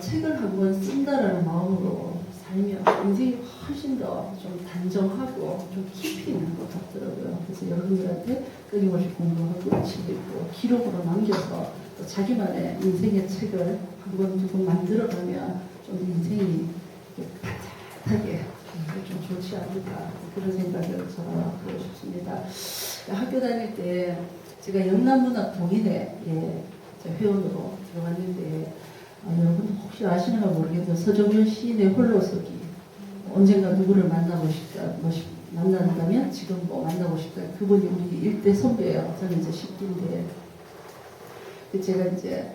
Speaker 1: 책을 한번 쓴다라는 마음으로 살면 인생이 훨씬 더 좀 단정하고 좀 깊이 있는 것 같더라고요. 그래서 여러분들한테 끊임없이 공부하고 책 읽고 기록으로 남겨서 또 자기만의 인생의 책을 한 권 두 권 만들어가면 좀 인생이 반짝하게 좀 좋지 않을까 그런 생각을 하고 싶습니다. 학교 다닐 때 제가 영남문학동인회 회원으로 들어갔는데 여러분 혹시 아시는가 모르겠는데 서정현 시인의 홀로서기 언젠가 누구를 만난다면 지금 뭐 만나고 싶다. 그분이 우리 일대 선배예요. 저는 이제 10기인데 제가 이제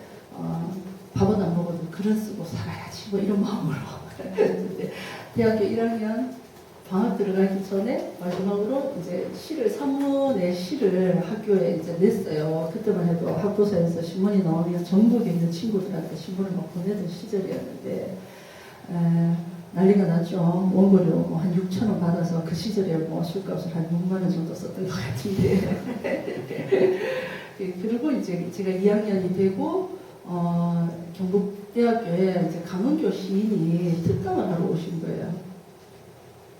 Speaker 1: 밥은 안 먹어도 글을 쓰고 살아야지 뭐 이런 마음으로 대학교 1학년 방학 들어가기 전에 마지막으로 이제 산문의 시를 학교에 이제 냈어요. 그때만 해도 학교사에서 신문이 나오면 전국에 있는 친구들한테 신문을 막 보내던 시절이었는데 난리가 났죠. 원고료 뭐 한 6,000원 받아서 그 시절에 뭐 술값을 한 6만 원 정도 썼던 것 같은데 그리고 이제 제가 2학년이 되고 경북대학교에 이제 강은교 시인이 특강을 하러 오신 거예요.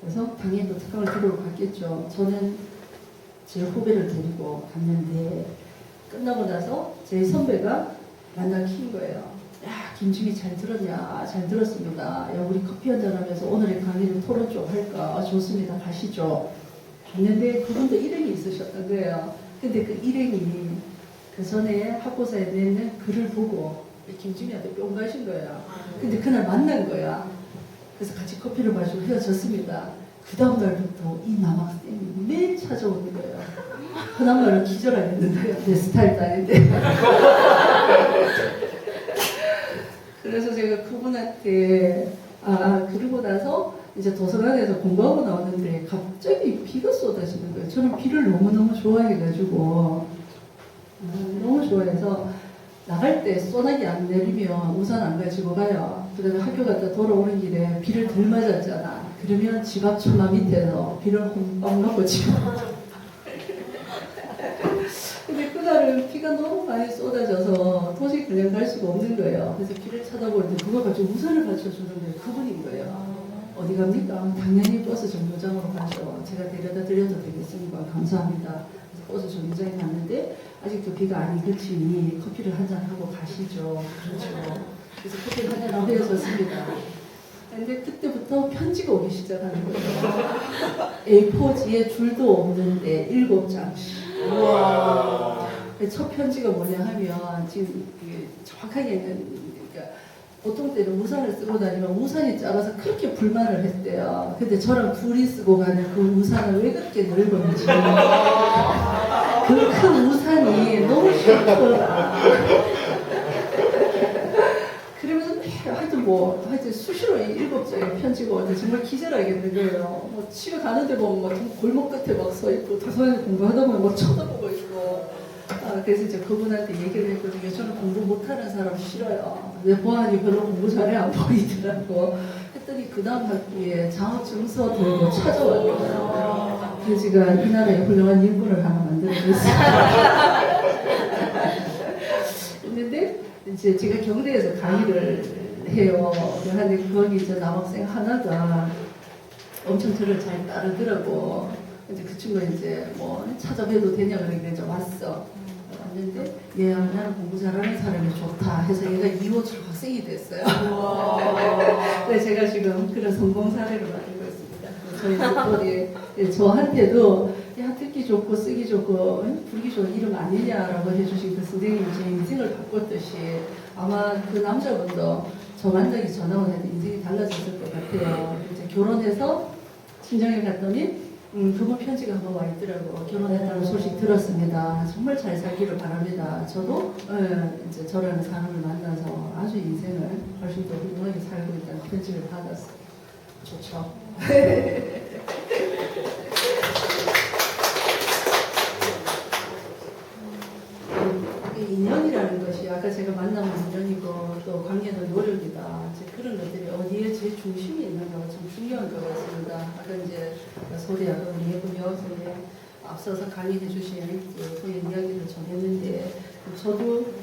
Speaker 1: 그래서 당연히 또 특강을 들으러 갔겠죠. 저는 제 후배를 데리고 갔는데 끝나고 나서 제 선배가 만나 킨 거예요. 야, 김중희 잘 들었냐? 잘 들었습니다. 야, 우리 커피 한잔 하면서 오늘의 강의를 토론 좀 할까? 좋습니다. 가시죠. 갔는데 그분도 일행이 있으셨던 거예요. 근데 그 일행이 그 전에 학고사에 내는 글을 보고 김중희한테 뿅 가신 거예요. 근데 그날 만난 거야. 그래서 같이 커피를 마시고 헤어졌습니다. 그 다음날부터 이 남학생이 매일 찾아오는 거예요. 흔한 말로 기절하겠는데요. 내 스타일도 아닌데. 그래서 제가 그분한테 그러고 나서 이제 도서관에서 공부하고 나왔는데 갑자기 비가 쏟아지는 거예요. 저는 비를 너무너무 좋아해가지고 너무 좋아해서 나갈 때 소나기 안 내리면 우산 안 가지고 가요. 그다음에 학교 갔다 돌아오는 길에 비를 덜 맞았잖아. 그러면 집 앞 처마 밑에서 비를 홈빵 넣고 집에 근데 그날은 비가 너무 많이 쏟아져서 도저히 그냥 갈 수가 없는 거예요. 그래서 길을 쳐다보는데 그걸 가지고 우산을 받쳐주는 게 그분인 거예요. 어디 갑니까? 당연히 버스 정류장으로 가죠. 제가 데려다 드려도 되겠습니까? 감사합니다. 그래서 버스 정류장에 갔는데 아직도 비가 안 그치니 커피를 한잔 하고 가시죠. 그렇죠. 그래서 커피를 한잔 하고 헤어졌습니다. 근데 그때부터 편지가 오기 시작하는 거예요. A4지에 줄도 없는데 7장씩. 우와. 첫 편지가 뭐냐 하면 지금 정확하게는 그러니까 보통 때는 우산을 쓰고 다니면 우산이 작아서 그렇게 불만을 했대요. 근데 저랑 둘이 쓰고 가는 그 우산을 왜 그렇게 넓은지 그 큰 우산이 너무 싫더라. 그러면서 하여튼 수시로 7장의 편지가 오는데 정말 기절하겠는 거예요. 뭐 집에 가는데 보면 막 골목 끝에 막 서 있고 도서관에서 공부하다 보면 뭐 쳐다보고 있고. 그래서 이제 그분한테 얘기를 했거든요. 저는 공부 못하는 사람 싫어요. 내 보안이 별로 공부 잘해 안 보이더라고. 했더니 그 다음 학기에 장학 증서 들고 찾아왔거든요. 그래서 제가 이 나라에 훌륭한 인물을 하나 만들어냈어요. 근데 이제 제가 경대에서 강의를 해요. 그런데 거기 이제 남학생 하나가 엄청 저를 잘 따르더라고. 이제 그 친구가 이제 뭐 찾아뵈도 되냐 그러니까 이제 왔어. 왔는데 얘 나는 공부 잘하는 사람이 좋다 해서 얘가 2호 학생이 됐어요. 그래서 제가 지금 그런 성공 사례를 만들고 있습니다. 저희 학교에 저한테도 야 듣기 좋고 쓰기 좋고 불기 좋은 이름 아니냐라고 해주신 그 선생님이 제 인생을 바꿨듯이 아마 그 남자분도 저 만나기 전하고 나서 인생이 달라졌을 것 같아요. 이제 결혼해서 친정에 갔더니 그분 편지가 한번 와 있더라고. 결혼했다는 소식 들었습니다. 정말 잘 살기를 바랍니다. 저도 이제 저라는 사람을 만나서 아주 인생을 훨씬 더 훌륭하게 살고 있다는 편지를 받았어요. 좋죠. 인연이라는 것이 아까 제가 만나면 인연이고 또 관계는 노력이다. 이제 그런 것들이 어디에 제일 중심이 있는가가 참 중요한 것 같습니다. 아까 이제 소리 아까 우리 예쁜 여학생이 앞서서 강의해 주신 소의 이야기를 전했는데 저도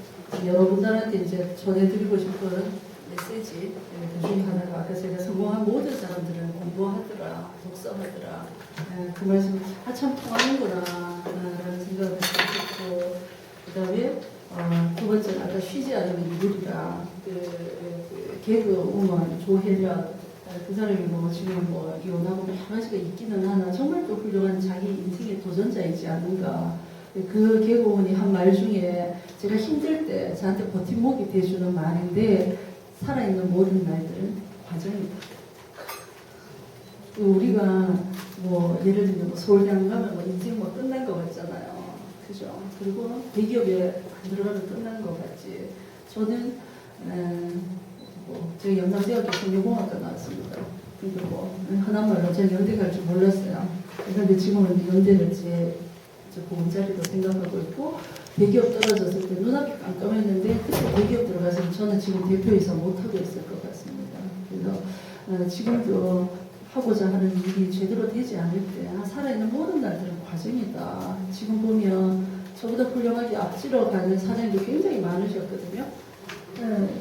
Speaker 1: 여러분들한테 이제 전해드리고 싶은 메시지 그 중에 하나가 아까 제가 성공한 모든 사람들은 공부하더라, 독서하더라 그 말씀 참 통하는구나 라는 생각을 했고 그 다음에 두 번째는 아까 쉬지 않으면 이루리라 그 개그 우먼 조혜련 그 사람이 뭐 지금 뭐 이혼하고 여러 가지가 있기는 하나 정말 또 훌륭한 자기 인생의 도전자이지 않는가. 그 개그우먼이 한 말 중에 제가 힘들 때 저한테 버팀목이 돼주는 말인데 살아있는 모든 날들은 과정이다. 우리가 뭐 예를 들면 뭐 서울대 안 가면 뭐 인생 뭐 끝난 것 같잖아요. 그죠? 그리고 대기업에 안 들어가면 끝난 것 같지. 저는 제가 영남대학교 성균공학과 나왔습니다. 그리고 뭐 흔한 말로 제가 연대 갈 줄 몰랐어요. 그런데 지금은 연대를 제 보금자리로 생각하고 있고 대기업 떨어졌을 때 눈앞이 깜깜했는데 그때 대기업 들어가서 저는 지금 대표이사 못하고 있을 것 같습니다. 그래서 지금도 하고자 하는 일이 제대로 되지 않을 때 살아있는 모든 날들은 과정이다. 지금 보면 저보다 훌륭하게 앞지러 가는 사장님도 굉장히 많으셨거든요.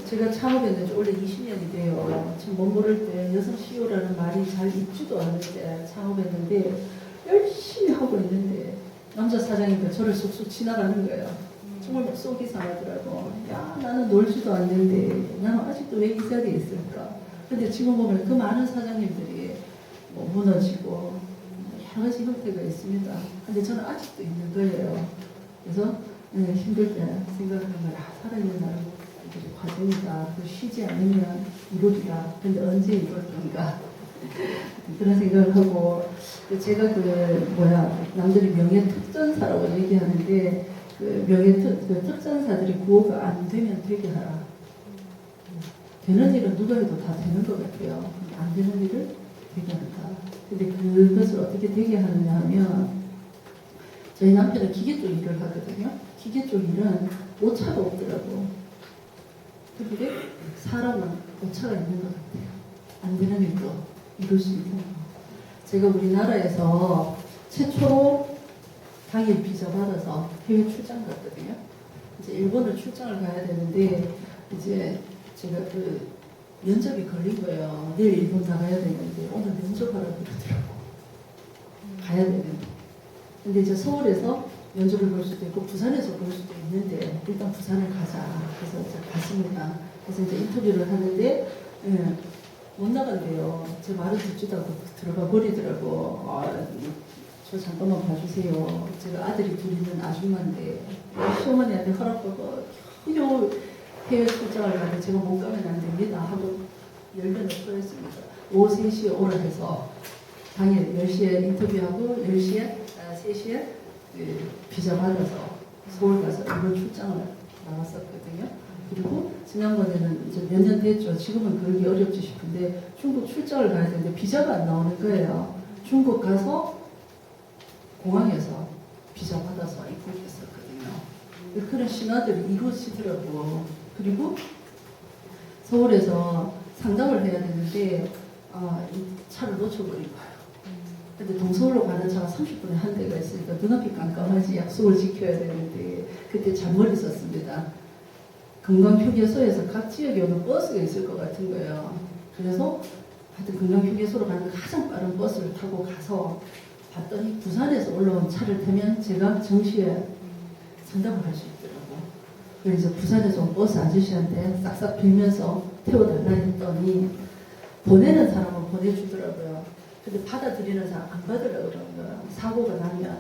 Speaker 1: 제가 창업했는지 원래 20년이 돼요. 지금 못 모를 때 여성 CEO라는 말이 잘 있지도 않은데 창업했는데 열심히 하고 있는데 남자 사장님들 저를 쑥쑥 지나가는 거예요. 정말 속이 상하더라고. 야 나는 놀지도 않는데 나는 아직도 왜 이 자리에 있을까. 근데 지금 보면 그 많은 사장님들이 뭐 무너지고 여러 가지 형태가 있습니다. 근데 저는 아직도 있는 거예요. 그래서 힘들 때 생각하는 거야. 살아있는 날은 과정이다. 쉬지 않으면 이루리라. 근데 언제 이룰 건가? 그런 생각을 하고 제가 남들이 명예특전사라고 얘기하는데 그 특전사들이 구호가 안 되면 되게 하라. 되는 일은 누가 해도 다 되는 것 같아요. 안 되는 일을 되게 한다. 근데 그것을 어떻게 되게 하느냐 하면 저희 남편은 기계 쪽 일을 하거든요. 기계 쪽 일은 오차가 없더라고. 근데 사람은 오차가 있는 것 같아요. 안 되는 일도 이룰 수 있는 거. 제가 우리나라에서 최초로 당일 비자 받아서 해외 출장 갔거든요. 이제 일본을 출장을 가야 되는데 이제 제가 그 면접이 걸린 거예요. 내일 일본 나가야 되는데 오늘 면접하라고 그러더라고. 가야 되는데. 근데 이제 서울에서 면접을 볼 수도 있고 부산에서 볼 수도 있는데 일단 부산을 가자. 그래서 이제 갔습니다. 그래서 이제 인터뷰를 하는데 못 나간대요. 제 말을 듣지도 않고 들어가 버리더라고. 저 잠깐만 봐주세요. 제가 아들이 둘 있는 아줌마인데 시어머니한테 허락받고 겨우 해외 출장을 가는데 제가 못 가면 안 됩니다 하고 열변을 토했습니다. 오후 3시에 오라 해서 당일 10시에 인터뷰하고 10시에 3시에 그 비자 받아서 서울 가서 일본 출장을 나갔었거든요. 그리고 지난번에는 이제 몇 년 됐죠. 지금은 그러기 어렵지 싶은데 중국 출장을 가야 되는데 비자가 안 나오는 거예요. 중국 가서 공항에서 비자 받아서 입국했었거든요. 그런 신화들이 이루어지더라고. 그리고 서울에서 상담을 해야 되는데 이 차를 놓쳐버린 거예요. 근데 동서울로 가는 차가 30분에 한 대가 있으니까 눈앞이 깜깜하지 약속을 지켜야 되는데 그때 잘못 있었습니다. 건강휴게소에서 각 지역에 오는 버스가 있을 것 같은 거예요. 그래서 하여튼 건강휴게소로 가는 가장 빠른 버스를 타고 가서 봤더니 부산에서 올라온 차를 타면 제가 정시에 상담을 할 수 있더라고. 그래서 부산에서 온 버스 아저씨한테 싹싹 빌면서 태워달라 했더니 보내는 사람은 보내주더라고요. 근데 받아들이는 사람 안 받으려고 그러는 거예요. 사고가 나면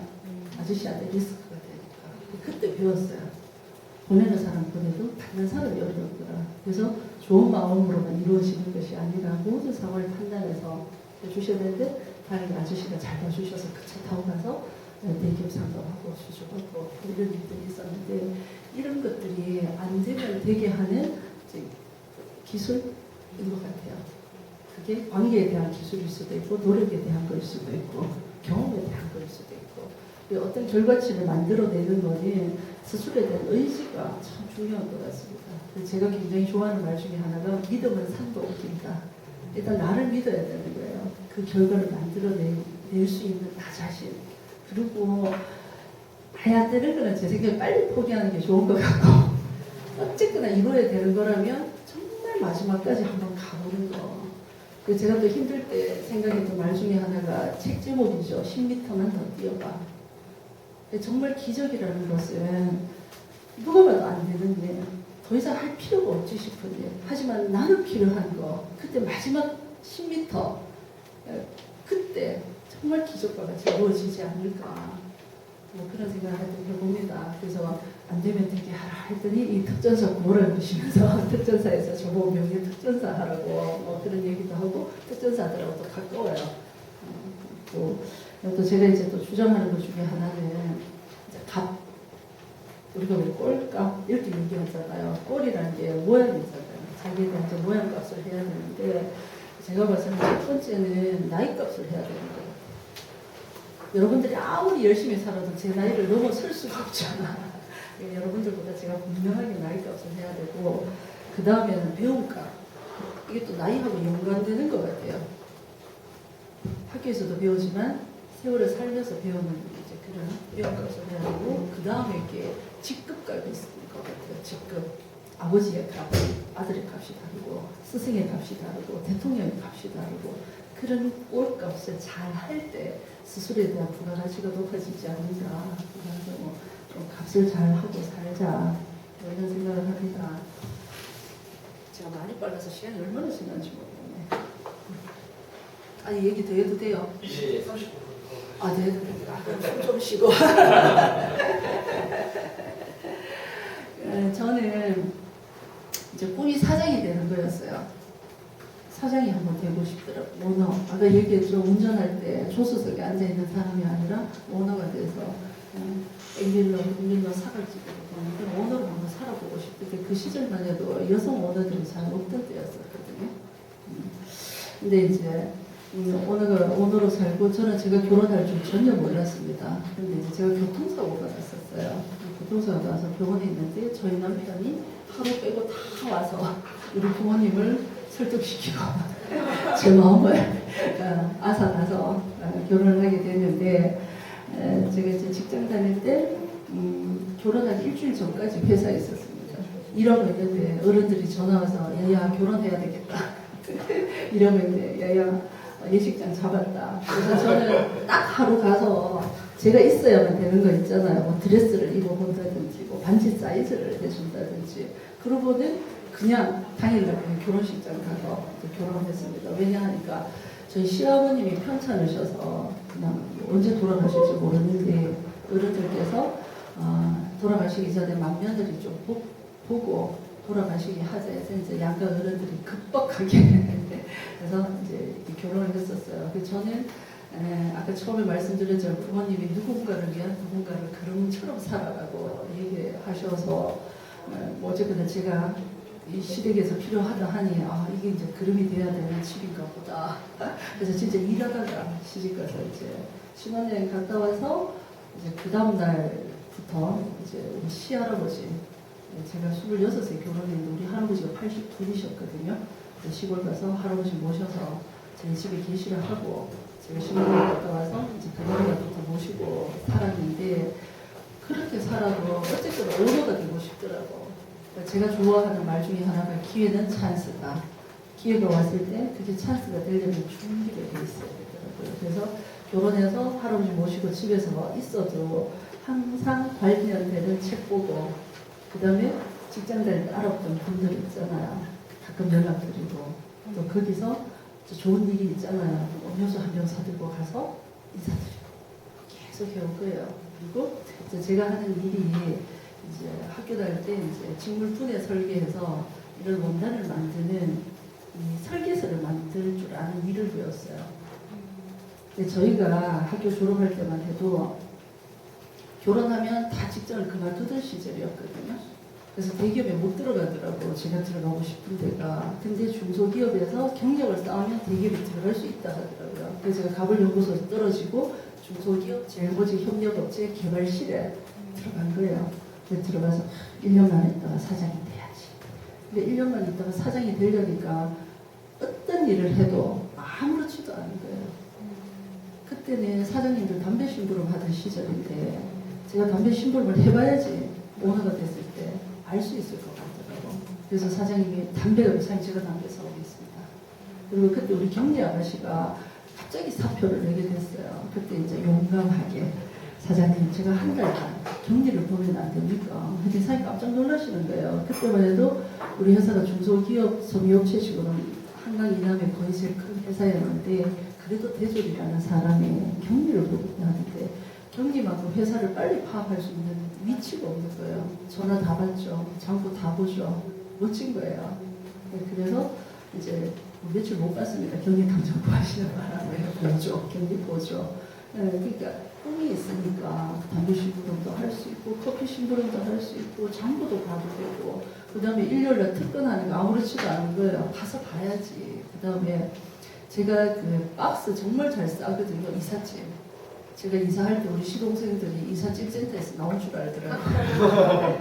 Speaker 1: 아저씨한테 리스크가 되니까. 그때 배웠어요. 보내는 사람 보내도 받는 사람이 어렵더라. 그래서 좋은 마음으로만 이루어지는 것이 아니라 모든 상황을 판단해서 해주셔야 되는데 다른 아저씨가 잘 봐주셔서 그 차 타고 가서 대기업 상담하고 수주하고 이런 일들이 있었는데 이런 것들이 안 되면 되게 하는 기술인 것 같아요. 그게 관계에 대한 기술일 수도 있고 노력에 대한 걸 수도 있고 경험에 대한 걸 수도 있고 어떤 결과치를 만들어내는 거는 스스로에 대한 의지가 참 중요한 것 같습니다. 그래서 제가 굉장히 좋아하는 말 중에 하나가 믿음은 산도 옮긴다. 일단 나를 믿어야 되는 거예요. 그 결과를 만들어낼 수 있는 나 자신. 그리고 해야 되는 거는 제 생각에 빨리 포기하는 게 좋은 것 같고 어쨌거나 이루어야 되는 거라면 정말 마지막까지 한번 가보는 거. 그래서 제가 또 힘들 때 생각했던 말 중에 하나가 책 제목이죠. 10m만 더 뛰어봐. 정말 기적이라는 것은 누가 봐도 안 되는데 더 이상 할 필요가 없지 싶은데 하지만 나는 필요한 거 그때 마지막 10m 그때 정말 기적과 같이 이루어지지 않을까 뭐 그런 생각을 하여튼 해봅니다. 그래서 안 되면 되게 하라 했더니 이 특전사 고를 보시면서 특전사에서 저보고 명예 특전사 하라고 뭐 그런 얘기도 하고 특전사들하고 또 가까워요. 또 제가 이제 또 주장하는 것 중에 하나는 이제 값 우리가 왜 꼴값 이렇게 얘기하잖아요. 꼴이라는 게 모양이 있잖아요. 자기에 대한 이제 모양값을 해야 되는데 제가 봤을 때 첫 번째는 나이값을 해야 되는 거예요. 여러분들이 아무리 열심히 살아도 제 나이를 넘어설 수가 없잖아. 여러분들보다 제가 분명하게 나이값을 해야 되고 그 다음에는 배움값. 이게 또 나이하고 연관되는 것 같아요. 학교에서도 배우지만 세월을 살면서 배우는 이제 그런 배움값을 해야 되고 그 다음에 이렇게 직급값이 있을 것 같아요. 직급. 아버지의 값, 아들의 값이 다르고 스승의 값이 다르고 대통령의 값이 다르고 그런 꼴값을 잘 할 때 스스로에 대한 부가가치가 높아지지 않는가. 그래서 좀 값을 잘 하고 살자 이런 생각을 합니다. 제가 많이 빨라서 시간이 얼마나 지난지 모르겠네. 아니 얘기 더 해도 돼요?
Speaker 2: 예, 30분.
Speaker 1: 아, 네. 숨 좀 쉬고. 저는 이제 꿈이 사장이 되는 거였어요. 사장이 한번 되고 싶더라고요. 오너. 아까 얘기했죠. 운전할 때 조수석에 앉아있는 사람이 아니라 오너가 돼서 앵빌러, 앵빌러 사갈지기로 보는데 오너로 한번 살아보고 싶은데 그 시절만 해도 여성 오너들이 잘 없던 때였었거든요. 근데 이제 오너로 살고 저는 제가 결혼할 줄 전혀 몰랐습니다. 근데 이제 제가 교통사고가 났었어요. 교통사고 나서 병원에 있는데 저희 남편이 하루 빼고 다 와서 우리 부모님을 설득시키고 제 마음을 앗아나서 결혼을 하게 됐는데 제가 이제 직장 다닐 때 결혼하기 일주일 전까지 회사에 있었습니다. 이러고 있는데 어른들이 전화 와서 야야 결혼해야 되겠다 이러고 있는데 야야 예식장 잡았다. 그래서 저는 딱 하루 가서 제가 있어야만 되는 거 있잖아요. 뭐 드레스를 입어본다든지 뭐 반지 사이즈를 해준다든지 그러고는 그냥 당일날 그냥 결혼식장 가서 결혼했습니다. 왜냐하니까 저희 시아버님이 편찮으셔서 그냥 언제 돌아가실지 모르는데 어른들께서 돌아가시기 전에 맏며느리 좀 보고 돌아가시기 하자 해서 이제 양가 어른들이 급박하게 그래서 이제 결혼을 했었어요. 그래서 저는 아까 처음에 말씀드렸지만 부모님이 누군가를 위한 누군가를 그림처럼 살아라고 얘기하셔서 어쨌거나 제가 이 시댁에서 필요하다 하니 이게 이제 그림이 돼야 되는 집인가 보다. 그래서 진짜 일하다가 시집가서 이제 신혼여행 갔다 와서 이제 그 다음 날부터 이제 우리 시할아버지 제가 26에 결혼했는데 우리 할아버지가 82이셨거든요. 시골 가서 할아버지 모셔서 저희 집에 계시를 하고 제가 신혼여행 갔다 와서 이제 그 다음날부터 모시고 살았는데 그렇게 살아도 어쨌든 오너가 되고 싶더라고. 제가 좋아하는 말 중에 하나가 기회는 찬스다. 기회가 왔을 때 그게 찬스가 되려면 준비가 돼 있어야 되더라고요. 그래서 결혼해서 할아버지 모시고 집에서 있어도 항상 관련되는 책 보고 그 다음에 직장 다닐 때 알았던 분들 있잖아요. 가끔 연락드리고 또 거기서 좋은 일이 있잖아요. 음료수 한 병 사들고 가서 인사드리고 계속 해올 거예요. 그리고 제가 하는 일이 이제 학교 다닐 때 이제 직물분해 설계해서 이런 원단을 만드는 이 설계서를 만들 줄 아는 일을 배웠어요. 근데 저희가 학교 졸업할 때만 해도 결혼하면 다 직장을 그만두던 시절이었거든요. 그래서 대기업에 못 들어가더라고. 제가 들어가고 싶은 데가. 근데 중소기업에서 경력을 쌓으면 대기업에 들어갈 수 있다 하더라고요. 그래서 제가 가불연구소에 떨어지고 중소기업 제일모직 협력업체 개발실에 들어간 거예요. 그래서 들어가서 1년만 있다가 사장이 돼야지. 근데 1년만 있다가 사장이 되려니까 어떤 일을 해도 아무렇지도 않은 거예요. 그때는 사장님들 담배 심부름 하던 시절인데 제가 담배 심부름을 해봐야지 오너가 됐을 때 알 수 있을 것 같더라고. 그래서 사장님이 담배를 제가 담배 사오고 있습니다. 그리고 그때 우리 경리 아가씨가 갑자기 사표를 내게 됐어요. 그때 이제 용감하게 사장님 제가 한 달간 격리를 보면 안 됩니까? 근데 사장님 깜짝 놀라시는 거예요. 그때만 해도 우리 회사가 중소기업 소미업체식으로는 한강 이남에 거의 제일 큰 회사였는데 그래도 대졸이라는 사람이 격리를 보고 하는데 격리만큼 회사를 빨리 파악할 수 있는 위치가 없는 거예요. 전화 다 받죠. 장부 다 보죠. 멋진 거예요. 그래서 이제 며칠 못 갔습니다. 격리 당장 구하시는 바람에 보죠. 격리 보죠. 그러니까 꿈이 있으니까 담배 심부름도 할 수 있고 커피 심부름도 할 수 있고 장부도 봐도 되고 그 다음에 일요일날 특근하는 거 아무렇지도 않은 거예요. 가서 봐야지. 그 다음에 제가 그 박스 정말 잘 싸거든요. 이삿짐. 제가 이사할 때 우리 시동생들이 이삿짐 센터에서 나온 줄 알더라고요.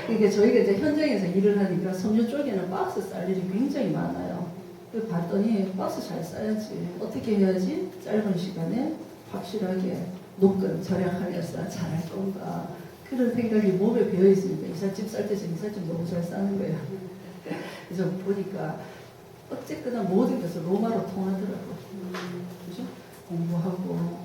Speaker 1: 그러니까 저희가 이제 현장에서 일을 하니까 섬유 쪽에는 박스 쌀 일이 굉장히 많아요. 그래서 봤더니 박스 잘 싸야지. 어떻게 해야지 짧은 시간에 확실하게 녹근 절약하면서 잘할 건가. 그런 생각이 몸에 배어 있으니까 이삿짐 쌀 때 이삿짐 너무 잘 싸는 거예요. 그래서 보니까 어쨌거나 모든 것을 로마로 통하더라고요. 그죠? 공부하고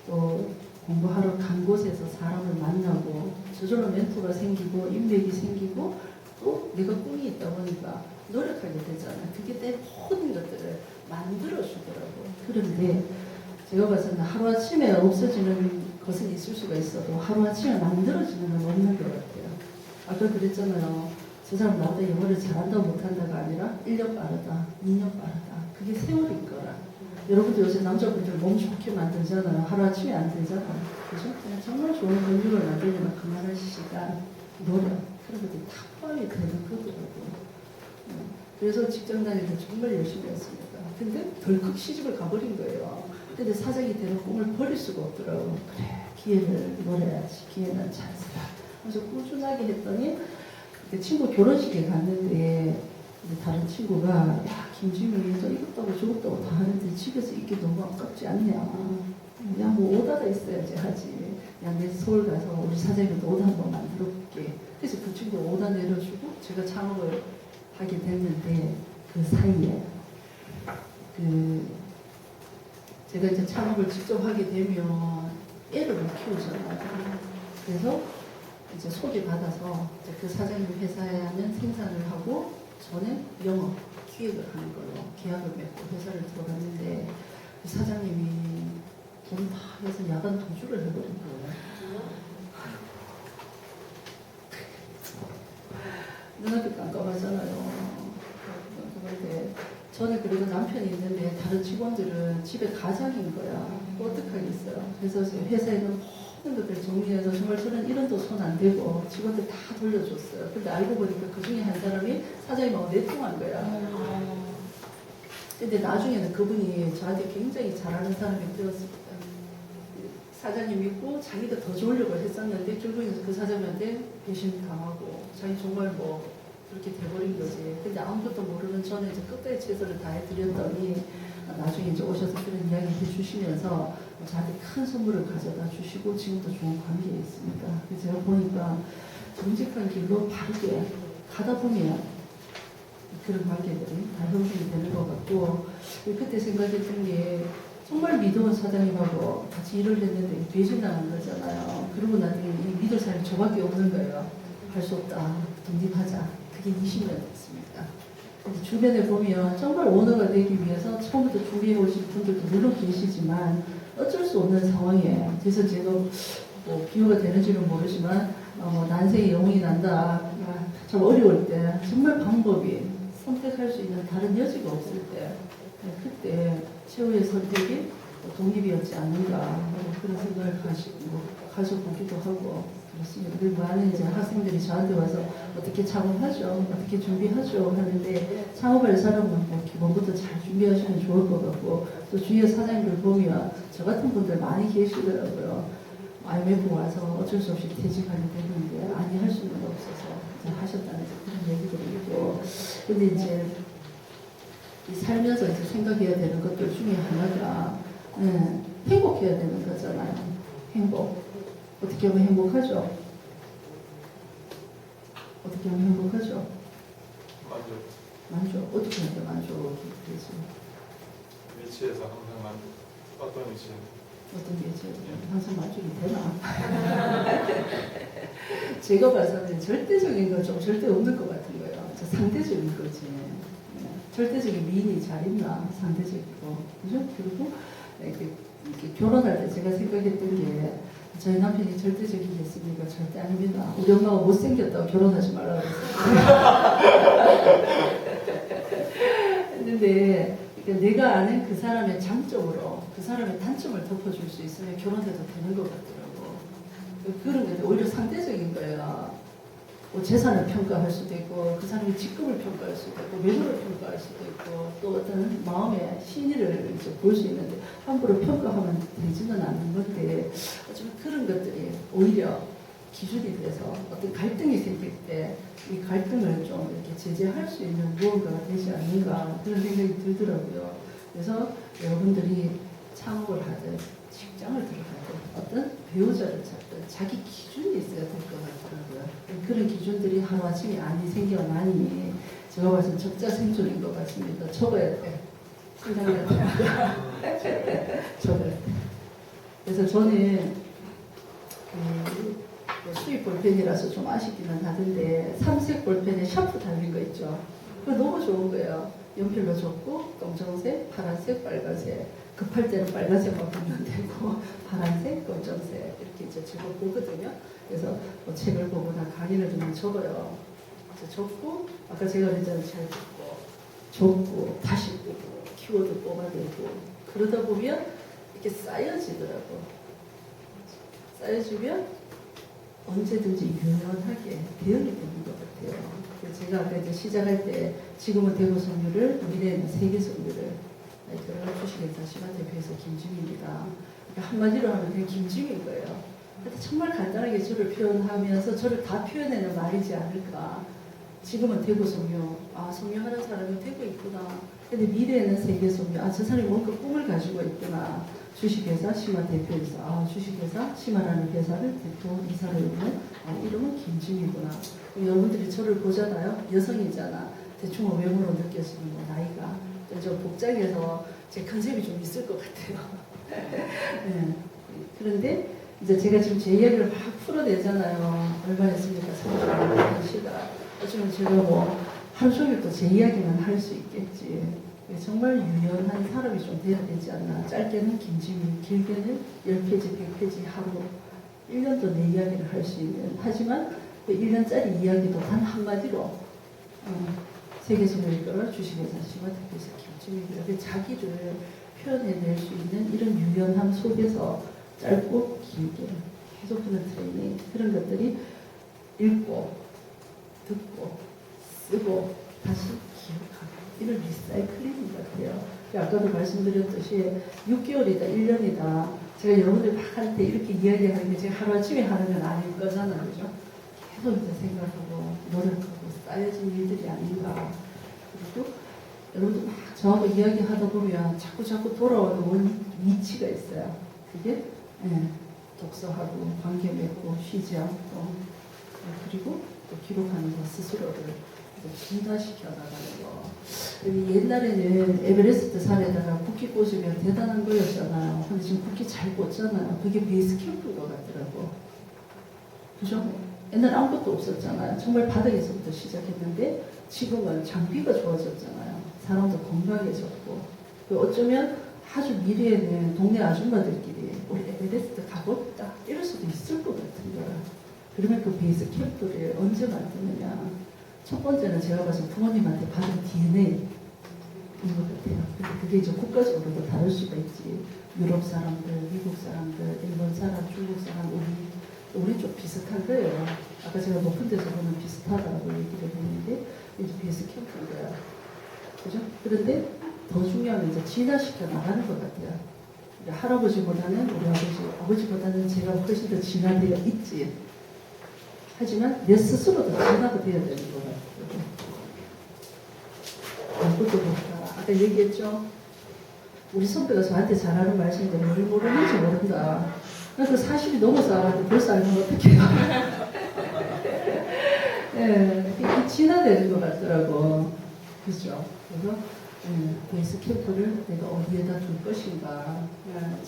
Speaker 1: 또 공부하러 간 곳에서 사람을 만나고 저절로 멘토가 생기고 인맥이 생기고 또 내가 꿈이 있다 보니까 노력하게 되잖아요. 그게 내 모든 것들을 만들어주더라고요. 그런데 제가 봐서는 하루아침에 없어지는 것은 있을 수가 있어도 하루아침에 만들어지는 건 없는 것 같아요. 아까 그랬잖아요. 저 사람 나보다 영어를 잘한다고 못한다가 아니라 1년 빠르다, 2년 빠르다. 그게 세월일 거라. 여러분들 요새 남자분들 몸 좋게 만들잖아요. 하루아침에 안 되잖아요. 그죠? 그냥 정말 좋은 근육을 만들려면 그만한 시간, 노력, 그런 것들이 다 포함이 되는 거더라고요. 그래서 직장 다닐 때 정말 열심히 했습니다. 근데 덜컥 시집을 가버린 거예요. 근데 사장이 되는 꿈을 버릴 수가 없더라고요. 그래, 기회를 노려야지. 기회는 찬스다. 그래서 꾸준하게 했더니 그 친구 결혼식에 갔는데 다른 친구가 야 김지명이 저 이것도 하고 저것도 하고 다 하는데 집에서 있기 너무 아깝지 않냐. 야 뭐 오다가 있어야지 하지. 야 내 서울 가서 우리 사장님도 오다 한번 만들어 볼게. 그래서 그 친구 오다 내려주고 제가 창업을 하게 됐는데 그 사이에 그 제가 이제 창업을 직접 하게 되면 애를 못 키우잖아요. 그래서 이제 소개받아서 이제 그 사장님 회사에는 생산을 하고 저는 영업 기획을 하는 걸로 계약을 맺고 회사를 들어갔는데 그 사장님이 돈 다 해서 야간 도주를 해버린 거예요. 눈앞이 깜깜하잖아요. 그런데 저는 그리고 남편이 있는데 다른 직원들은 집에 가장인 거야. 어떡하겠어요. 그래서 회사에는 모든 것들 정리해서 정말 저는 1원도 손 안 대고 직원들 다 돌려줬어요. 근데 알고 보니까 그 중에 한 사람이 사장님하고 내통한 거야. 근데 나중에는 그분이 저한테 굉장히 잘하는 사람이 되었습니다. 사장님 믿고 자기가 더 좋으려고 했었는데 결국에는 그 사장님한테 배신당하고 자기 정말 뭐 그렇게 돼버린 거지. 근데 아무것도 모르는 저는 이제 끝까지 최선을 다해드렸더니 나중에 이제 오셔서 그런 이야기 해주시면서 저한테 큰 선물을 가져다 주시고 지금도 좋은 관계에 있습니다. 그래서 제가 보니까 정직한 길로 바르게 가다 보면 그런 관계들이 다 형성이 되는 것 같고 그때 생각했던 게 정말 믿어온 사장님하고 같이 일을 했는데 배신당한 거잖아요. 그러고 나중에 이 믿을 사람이 저밖에 없는 거예요. 할 수 없다. 독립하자. 그게 20년 됐습니다. 주변에 보면 정말 오너가 되기 위해서 처음부터 준비해 오신 분들도 물론 계시지만 어쩔 수 없는 상황에 그래서 제가 뭐 비유가 되는지는 모르지만 난생에 영웅이 난다. 참 어려울 때 정말 방법이 선택할 수 있는 다른 여지가 없을 때 그때 최후의 선택이 독립이었지 않는가 그런 생각을 가져보기도 하고 그렇습니다. 그리고 많은 이제 학생들이 저한테 와서 어떻게 창업하죠, 어떻게 준비하죠 하는데 창업할 사람은 뭐 기본부터 잘 준비하시면 좋을 것 같고 또 주위에 사장님들 보면 저 같은 분들 많이 계시더라고요. IMF 와서 어쩔 수 없이 퇴직하게 됐는데 아니 할 수는 없어서 이제 하셨다는 그런 얘기도 있고. 근데 이제 이 살면서 이제 생각해야 되는 것들 중에 하나가 행복해야 되는 거잖아요. 행복. 어떻게 하면 행복하죠? 어떻게 하면 행복하죠? 만족. 어떻게 하면 만족이 되지?
Speaker 2: 위치에서 항상 만족. 어떤 위치?
Speaker 1: 어떤 위치에 항상 만족이 되나? 제가 봐서는 절대적인 건 좀 절대 없는 것 같은 거예요. 저 상대적인 거지. 절대적인 미인이 잘 있나? 상대적이고. 그죠? 그리고 이렇게 결혼할 때 제가 생각했던 게 저희 남편이 절대적이겠습니까? 절대 아닙니다. 우리 엄마가 못생겼다고 결혼하지 말라고 했어요. 했는데 내가 아는 그 사람의 장점으로 그 사람의 단점을 덮어줄 수 있으면 결혼해도 되는 것 같더라고. 그런 게 오히려 상대적인 거예요. 뭐 재산을 평가할 수도 있고 그 사람의 직급을 평가할 수도 있고 외모를 평가할 수도 있고 또 어떤 마음의 심리를 이제 볼 수 있는데 함부로 평가하면 되지는 않는 건데 어쩌면 그런 것들이 오히려 기준이 돼서 어떤 갈등이 생길 때 이 갈등을 좀 이렇게 제재할 수 있는 무언가가 되지 않는가 그런 생각이 들더라고요. 그래서 여러분들이 창업을 하든 직장을 들어가든 어떤 배우자를 찾든 자기 기준이 있어야 될 것 같더라고요. 그런 기준들이 하루아침에 안 생겨나니 제가 봐서 적자 생존인 것 같습니다. 적어야 돼. 생각해야 돼. 적어야 돼. 그래서 저는 수입 볼펜이라서 좀 아쉽기는 하던데 삼색 볼펜에 샤프 달린 거 있죠. 그거 너무 좋은 거예요. 연필로 줬고 검정색, 파란색, 빨간색. 급할 때는 빨간색만 보면 되고 파란색, 검정색 이렇게 이제 제가 보거든요. 그래서 뭐 책을 보거나 강의를 듣면 적어요. 적고 아까 제가 그랬잖아요. 잘 적고 다시 보고 키워드 뽑아내고 그러다 보면 이렇게 쌓여지더라고. 쌓여지면 언제든지 유연하게 대응이 되는 것 같아요. 그래서 제가 아까 이제 시작할 때 지금은 대구 섬유를 미래에는 세계 섬유를 들어가 주식회사 시간대표에서 김중입니다. 그러니까 한마디로 하면 그냥 김중인 거예요. 근데 정말 간단하게 저를 표현하면서 저를 다 표현해는 말이지 않을까. 지금은 대구 섬유, 아 섬유하는 사람이 되고 있구나. 근데 미래에는 세계 섬유, 아 저 사람이 뭔가 꿈을 가지고 있구나. 주식회사 심화 대표이사, 아 주식회사 심화라는 회사를 대표 이사로 있는 이름은 김중이구나. 여러분들이 저를 보잖아요. 여성이잖아. 대충 외모로 느껴지는 거 나이가. 좀 복장에서 제 컨셉이 좀 있을 것 같아요. 네. 그런데 이제 제가 지금 제 이야기를 막 풀어내잖아요. 얼마 했습니까? 30분 시간. 어쩌면 제가 뭐 하루 종일 또 제 이야기만 할 수 있겠지. 정말 유연한 사람이 좀 돼야 되지 않나. 짧게는 김지미, 길게는 10페이지, 100페이지 하루 1년도 내 이야기를 할 수 있는. 하지만 그 1년짜리 이야기도 단 한마디로 세계선을 이끌어 주식회사 시마 대표이사 김지미가 자기를 표현해낼 수 있는 이런 유연함 속에서 짧고 길게 계속 하는 트레이닝 그런 것들이 읽고 듣고 쓰고 다시 기억하고 이런 리사이클링인 것 같아요. 아까도 말씀드렸듯이 6개월이다 1년이다 제가 여러분들 막 할 때 이렇게 이야기하는 게 제가 하루아침에 하는 건 아닐 거잖아요. 그죠? 계속 이제 생각하고 노력하고 쌓여진 일들이 아닌가. 그리고 여러분들 막 저하고 이야기하다 보면 자꾸 돌아오는 위치가 있어요. 그게 독서하고 관계 맺고 쉬지 않고 그리고 또 기록하는 거 스스로를 진화시켜 나가는 거. 옛날에는 에베레스트 산에다가 국기 꽂으면 대단한 거였잖아요. 근데 지금 국기 잘 꽂잖아요. 그게 베이스 캠프인 것 같더라고. 그죠? 옛날에 아무것도 없었잖아요. 정말 바닥에서부터 시작했는데 지금은 장비가 좋아졌잖아요. 사람도 건강해졌고 어쩌면 아주 미래에는 동네 아줌마들끼리 우리 에베레스트 가볼까 이럴 수도 있을 것 같은 거야. 그러면 그 베이스 캠프를 언제 만드느냐. 첫 번째는 제가 봐서 부모님한테 받은 DNA인 것 같아요. 근데 그게 이제 국가적으로도 다를 수가 있지. 유럽 사람들, 미국 사람들, 일본 사람, 중국 사람, 우리 좀 비슷한 거예요. 아까 제가 높은 데서 보면 비슷하다고 얘기를 했는데 이제 베이스 캠프인 거야. 그죠? 그런데 더 중요한 건 이제 진화시켜 나가는 것 같아요. 할아버지보다는 우리 아버지보다는 제가 훨씬 더 진화되어 있지. 하지만 내 스스로도 진화가 되어야 되는 것 같아요. 아무것도 못하라. 아까 얘기했죠? 우리 선배가 저한테 잘하는 말씀인데 뭘 모르는지 모른다. 그 40이 넘어서 알았는데 벌써 알면 어떡해요. 예, 이게 진화되는 것 같더라고. 그죠? 그래서 베이스 캠프를 내가 어디에다 둘 것인가.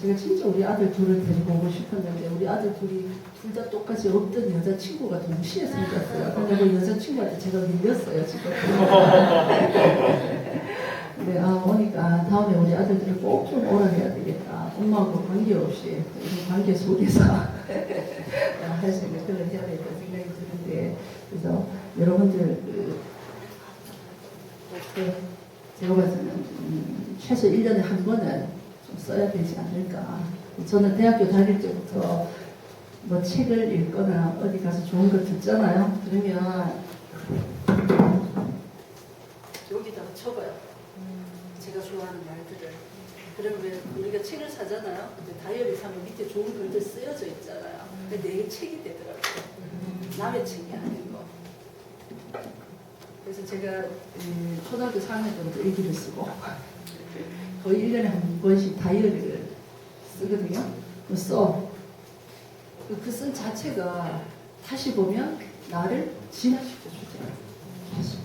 Speaker 1: 제가 진짜 우리 아들 둘을 데리고 오고 싶었는데 우리 아들 둘이 둘 다 똑같이 없던 여자친구가 동시에 생겼어요. 근데 그 여자친구한테 제가 밀렸어요 지금. 네, 오니까 다음에 우리 아들들을 꼭 좀 오라 해야 되겠다. 엄마하고 관계없이 이런 관계 속에서 할 생각을 해야 되겠다 생각이 드는데, 그래서 여러분들 제가 봐서는 최소 1년에 한 번은 좀 써야 되지 않을까. 저는 대학교 다닐 때부터 뭐 책을 읽거나 어디 가서 좋은 거 듣잖아요. 그러면 여기다가 적어요. 제가 좋아하는 말들을. 그러면 왜 우리가 책을 사잖아요. 근데 다이어리 사면 밑에 좋은 글들 쓰여져 있잖아요. 근데 내 책이 되더라고요. 남의 책이 아닌 거. 그래서 제가 초등학교 4학년 때부터 일기를 쓰고 거의 1년에 한 번씩 다이어리를 쓰거든요. 써. 그 쓴 자체가 다시 보면 나를 진화시켜주잖아요. 계속.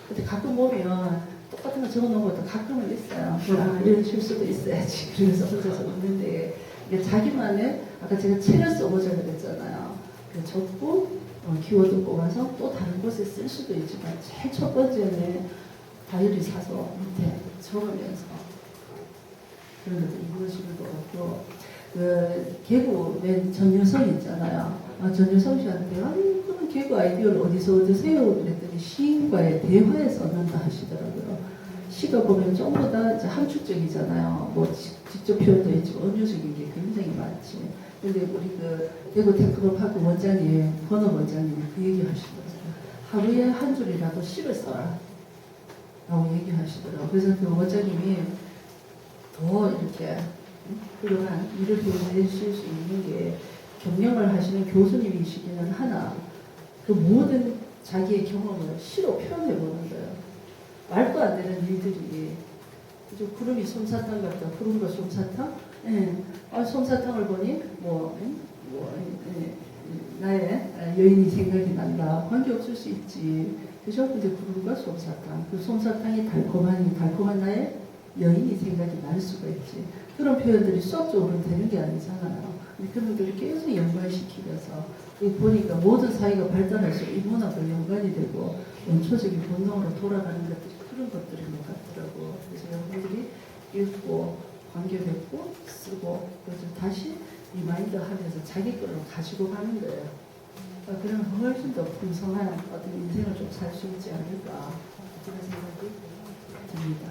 Speaker 1: 근데 가끔 보면 똑같은 거 적어놓은 것도 가끔은 있어요. 이런 실수도 있어야지. 그래서 혼자서 웃는데 자기만의, 아까 제가 책을 써보자 그랬잖아요. 적고 키워드 뽑아서 또 다른 곳에 쓸 수도 있지만 제일 첫 번째는 다이어리 사서 밑에 적으면서 그런 것들 이루어지는 것 같고, 개그맨 전유성 있잖아요. 전유성 씨한테 아니 그런 개그 아이디어를 어디서 얻으세요? 그랬더니 시인과의 대화에서 얻는다 하시더라고요. 시가 보면 전부 다 이제 함축적이잖아요. 뭐 직접 표현도 있지만 은유적인 게 굉장히 많지. 근데 우리 대구 테크노파크 원장님, 번호 원장님이 그 얘기 하시더라고요. 하루에 한 줄이라도 시를 써라 라고 얘기하시더라고요. 그래서 그 원장님이 더 이렇게 훌륭한 일을 해주실 수 있는 게, 경영을 하시는 교수님이시기는 하나 그 모든 자기의 경험을 시로 표현해보는 거예요. 말도 안 되는 일들이, 그죠? 구름이 솜사탕 같다. 구름과 솜사탕? 예. 솜사탕을 보니 나의 여인이 생각이 난다. 관계없을 수 있지. 그죠? 근데 구름과 솜사탕, 그 솜사탕이 달콤한 나의 여인이 생각이 날 수가 있지. 그런 표현들이 수학적으로 되는 게 아니잖아요. 근데 그런 것들을 계속 연관시키면서 보니까 모든 사회가 발달할수록 인문학과 연관이 되고 원초적인 본능으로 돌아가는 것들이 그런 것들인 것 같더라고. 그래서 여러분들이 읽고 관계됐고 쓰고 그래서 다시 리마인드 하면서 자기 걸로 가지고 가는 거예요. 그러면 훨씬 더 풍성한 어떤 인생을 좀 살 수 있지 않을까 그런 생각이 듭니다.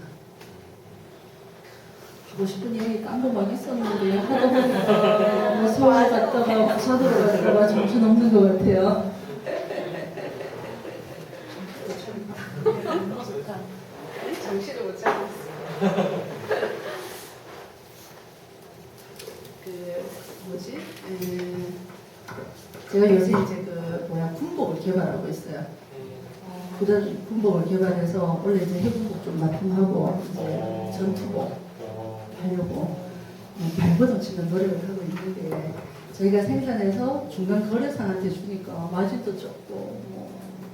Speaker 1: 하고 싶은 얘기 딴거 막 있었는데 하다 보니까 서울 갔다가 부산으로 갔다가 정신없는 것 같아요.
Speaker 3: 정신을 못 차리고 있어요.
Speaker 1: 제가 요새 이제 군복을 개발하고 있어요. 그런 군복을 개발해서 원래 이제 해군복 좀 납품하고 이제 전투복 하려고 발버둥치는 노력을 하고 있는데, 저희가 생산해서 중간 거래상한테 주니까 마진도 적고